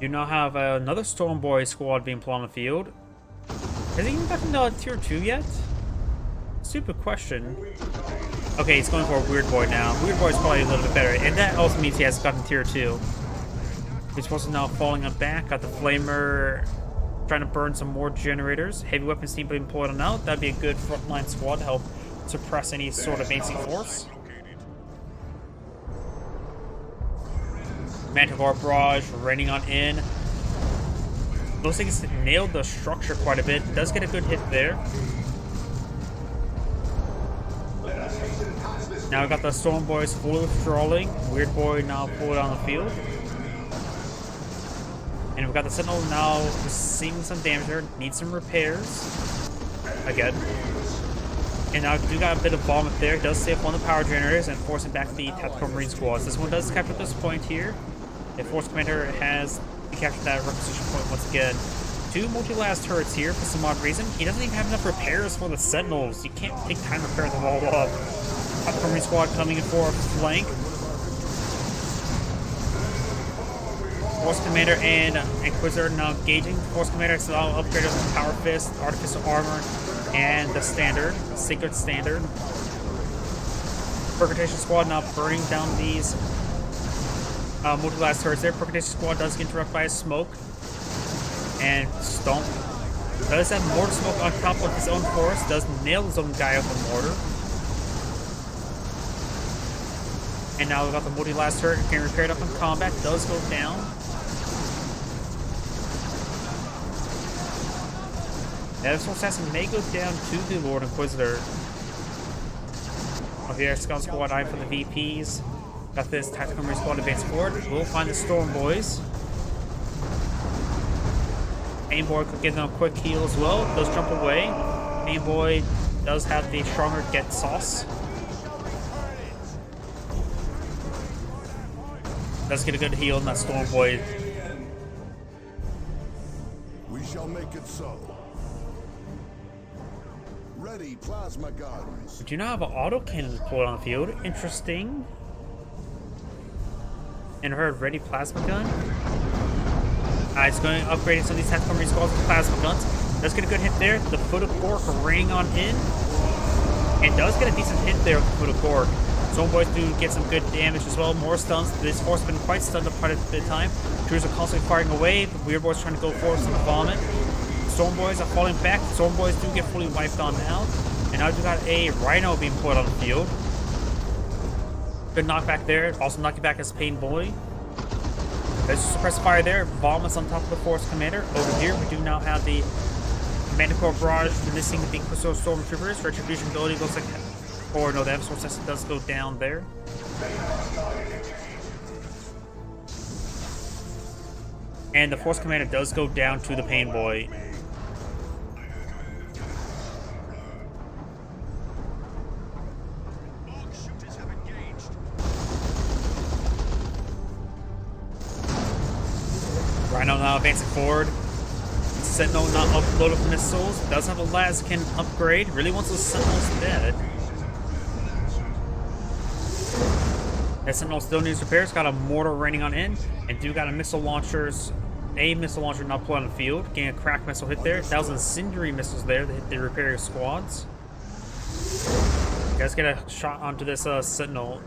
You now have another Stormboy squad being put on the field. Has he even gotten tier 2 yet? Stupid question. Okay, he's going for a Weird Boy now. Weird Boy is probably a little bit better, and that also means he has gotten tier 2. He's also now falling on back. Got the Flamer trying to burn some more generators. Heavy weapons team being pulled on out. That'd be a good frontline squad to help suppress any sort of AC force. Manticore Barrage raining on in. Looks like it's nailed the structure quite a bit. Does get a good hit there. Now we got the Storm Boys fully withdrawing. Weird Boy now pulled on the field. And we've got the Sentinel now receiving some damage there. Needs some repairs. Again. And now we do got a bit of vomit there. Does save one of the power generators and forcing back the Tactical Marine squads. This one does capture this point here. The Force Commander has captured that requisition point once again. 2 multi-last turrets here for some odd reason. He doesn't even have enough repairs for the Sentinels. You can't take time to repair them all up. Tactical Marine squad coming in for a flank. Force Commander and Inquisitor now engaging. Force Commander is now upgraded with Power Fist, Artificial Armor, and the Standard, Sacred Standard. Percutation Squad now burning down these multi-blast turrets there. Percutation Squad does get interrupted by a smoke. And Stomp does have mortar smoke on top of his own force. Does nail his own guy with the mortar. And now we've got the multi-blast turret getting repaired up in combat. Does go down. The Evil Assassin may go down to the Lord Inquisitor. Of the Scout Squad eyeing for the VPs. Got this Tactical Marine Squad advance forward. We'll find the Storm Boys. Pain Boy could give them a quick heal as well. Does jump away. Pain Boy does have the stronger get sauce. Does get a good heal in that Storm Boy. We shall make it so. Ready, plasma guns. We do not have an autocannon deployed on the field. Interesting. And heard ready plasma gun. It's going to upgrade some of these Tactical Marine Squads with plasma guns. Does get a good hit there. The Foot of Gork raining on in. And does get a decent hit there with the Foot of Gork. Storm Boys do get some good damage as well. More stuns. This force has been quite stunned up quite a bit of time. Crews are constantly firing away. The Weird Boys trying to go forward some vomit. Storm Boys are falling back. Storm Boys do get fully wiped on now. And now we've got a Rhino being put on the field. Good knockback there. Also knocking back his Pain Boy. There's a suppressed fire there. Vomits on top of the Force Commander. Over here, we do now have the Commander Corps Barrage missing the Inquisitor Stormtroopers. Retribution ability looks like... Or no, the Evil Assassin does go down there. And the Force Commander does go down to the Pain Boy. Rhino now advancing forward. Sentinel not uploaded with missiles. Does have a Laskin upgrade. Really wants those Sentinels dead. That Sentinel still needs repairs. Got a mortar raining on in. And do got a missile launchers. A missile launcher not put on the field. Getting a crack missile hit there. 1,000 incendiary missiles there that hit the repair squads. You guys get a shot onto this Sentinel.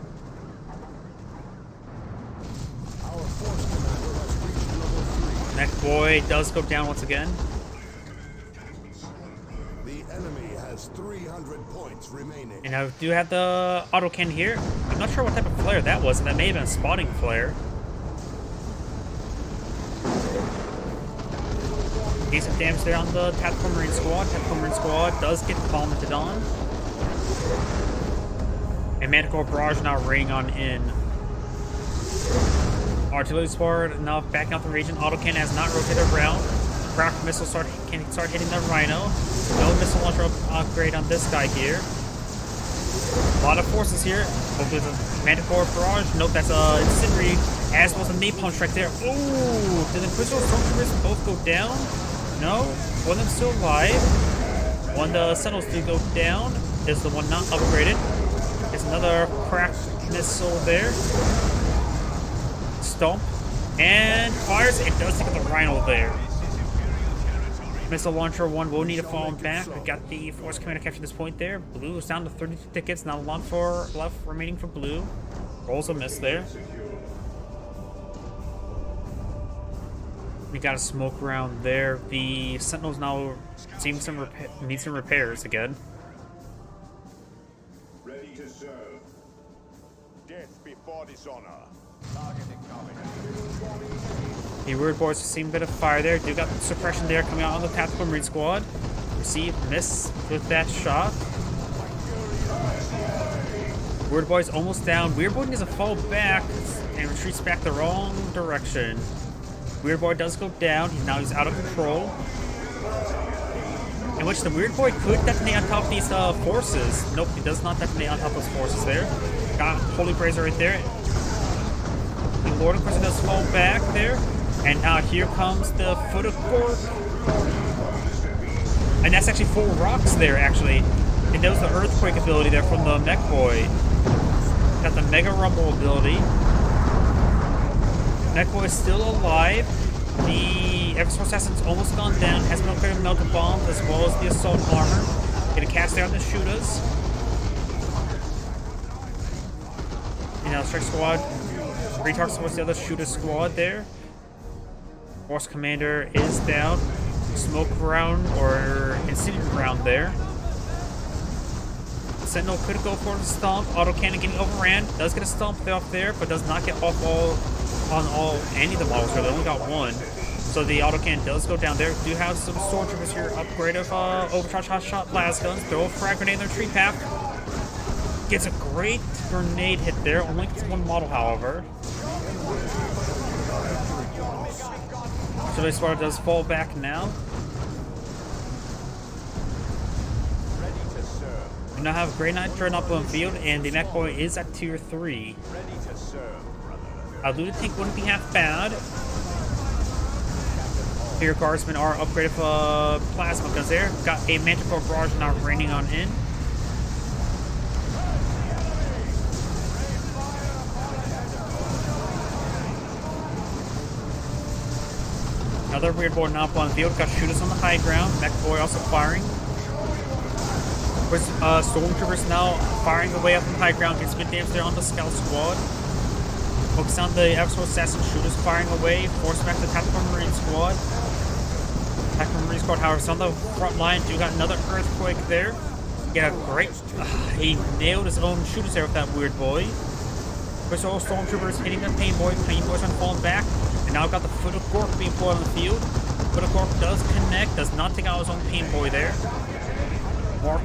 Neck Boy does go down once again. The enemy has 300 points remaining. And I do have the autocannon here. I'm not sure what type of flare that was. That may have been a spotting flare. Decent damage there on the Tactical Marine Squad. Tactical Marine Squad does get vomited on. And Manticore Barrage now raining on in. Artillery Squad now backing out the region. Autocannon has not rotated around. Crack missiles can start hitting the Rhino. No missile launcher upgrade on this guy here. A lot of forces here. Hopefully the Manticore Barrage. Nope, that's Incendiary. As well as a Napalm Strike there. Ooh, did the Inquisitor Stormtroopers both go down? No, one of them still alive. One of the Sentinels do go down. Is the one not upgraded. There's another crack missile there. Stomp. And fires. It does take out the Rhino there. Missile launcher 1 will need to fall back. We got the Force Commander captured this point there. Blue is down to 32 tickets. Not a lot left remaining for Blue. Rolls a miss there. We got a smoke round there. The Sentinels now need some repairs again. Ready to serve. Death before dishonor. The Weird Boys seem a bit of fire there. Do got suppression there coming out on the Tactical Marine Squad. Receive, miss with that shot. Weird Boy's almost down. Weird Boy needs to fall back and retreats back the wrong direction. Weird Boy does go down. He's out of control. In which the Weird Boy could detonate on top of these forces. Nope, he does not detonate on top of those forces there. Got Holy Brazier right there. The Lord Inquisitor does fall back there. And now here comes the Foot of Gork. And that's actually 4 rocks there, actually. And that was the Earthquake ability there from the Mech Boy. Got the Mega Rumble ability. Mech Boy is still alive. The Eversworn Assassin's almost gone down. Has been upgraded with Melted Bombs as well as the Assault Armor. Gonna cast down the Shooters. now strike squad retargets towards the other shooter squad there. Force commander is down. Smoke round or incendiary round there. Sentinel could go for the stomp. Autocannon getting overran. Does get a stomp off there, but does not get off any of the models. They only got one. So the autocannon does go down there. Do have some stormtroopers here. Upgrade of overcharge hot shot blast guns. Throw a frag grenade in their tree path. Gets a great grenade hit there. Only gets one model, however. So this squad does fall back now. We now have Grey Knight Dreadnought on field, and the Mech Boy is at tier 3. A looted tank wouldn't be half bad. Here, guardsmen are upgraded for plasma guns there. Got a Manticore barrage now raining on in. Another weird boy now on field. Got shooters on the high ground. Mech Boy also firing. Stormtroopers now firing away up on the high ground. Gets good damage there on the scout squad. Focus on the Absolute Assassin shooters firing away. Force back the Tactical Marine squad. Tactical Marine squad, however, is on the front line. Do got another earthquake there. Get a great. He nailed his own shooters there with that weird boy. First all Stormtroopers hitting the Pain Boy. Pain Boy's on falling back. And now got the Foot of Gork being pulled on the field. Foot of Gork does connect. Does not take out his own Pain Boy there. More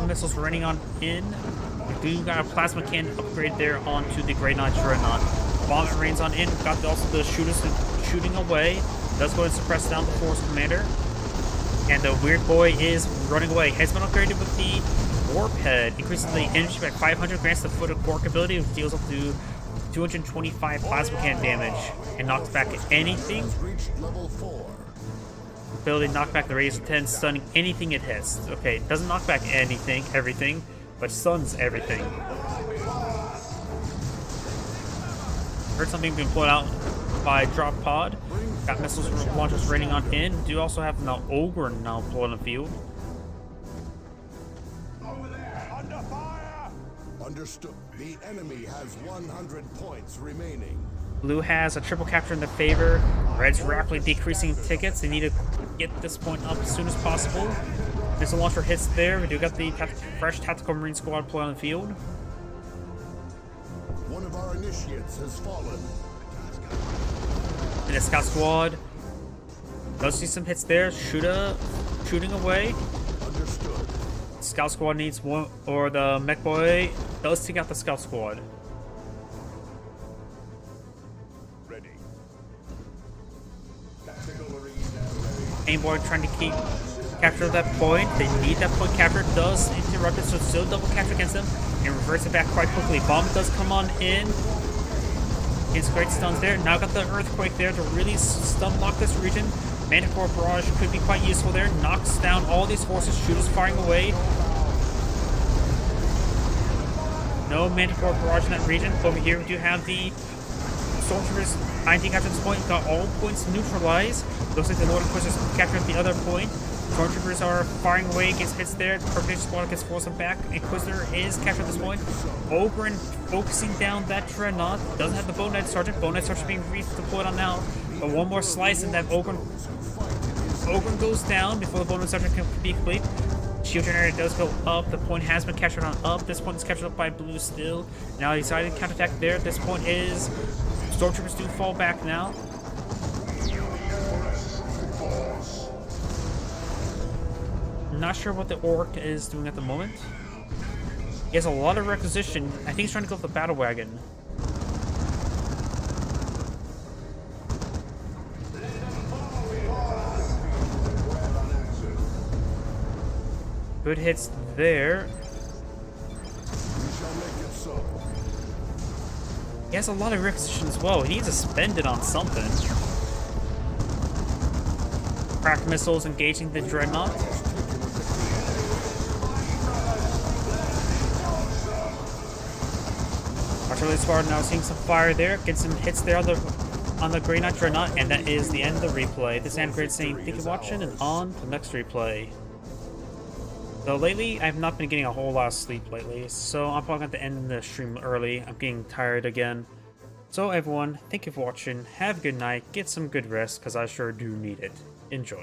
missiles raining on in. We do got a plasma cannon upgrade there onto the Grey Knight Dreadnought. Vomit rains on in. Got also the shooters shooting away. Does go and suppress down the Force Commander. And the weird boy is running away. Has been upgraded with the Warp Head. Increases the energy by 500. Grants the Foot of Gork ability. Which deals up to 225 plasma cannon damage. And knocks back anything. Ability to knock back the radius of 10, stunning anything it hits. Okay, it doesn't knock back everything, but stuns everything. Heard something being pulled out by Drop Pod. Got missiles launchers raining on in. Do also have now Ogre now pulled on the field. Over there, under fire! Understood. The enemy has 100 points remaining. Blue has a triple capture in their favor. Red's rapidly decreasing tickets. They need to get this point up as soon as possible. Missile launcher hits there. We do got the fresh Tactical Marine squad play on the field. One of our initiates has fallen. And the scout squad does see some hits there. Shooting away. Understood. Scout squad needs one, or the Mech Boy does take out the scout squad. Pain Boy trying to keep capture that point. They need that point captured. Does interrupt it, so it's still double capture against them and reverse it back quite quickly. Bomb does come on in. Gets great stuns there. Now got the earthquake there to really stun lock this region. Manticore barrage could be quite useful there. Knocks down all these forces. Shooters firing away. No Manticore barrage in that region. Over here we do have the Stormtroopers. INT captured this point. Got all points neutralized. Looks like the Lord Inquisitors captured the other point. Stormtroopers are firing away, gets hits there. Perfect squad gets forced back. Inquisitor is captured at this point. Ogren focusing down that Dreadnought. Doesn't have the Bone Knight Sergeant. Bone Knight Sergeant being redeployed on now. But one more slice and that Ogren goes down before the Bone Knight Sergeant can be complete. Shield generator does go up. The point has been captured on up. This point is captured up by Blue still. Now he decided to counterattack there. This point is Stormtroopers do fall back now. Not sure what the Orc is doing at the moment. He has a lot of requisition. I think he's trying to go with the battle wagon. Good hits there. He has a lot of requisition as well. He needs to spend it on something. Crack missiles engaging the Dreadnought. Artillery squad now seeing some fire there. Get some hits there on the Grey Knight Dreadnought, and that is the end of the replay. This is Android saying thank you for watching, and on to the next replay. So lately, I've not been getting a whole lot of sleep lately, so I'm probably going to end the stream early. I'm getting tired again. So everyone, thank you for watching, have a good night, get some good rest, because I sure do need it. Enjoy.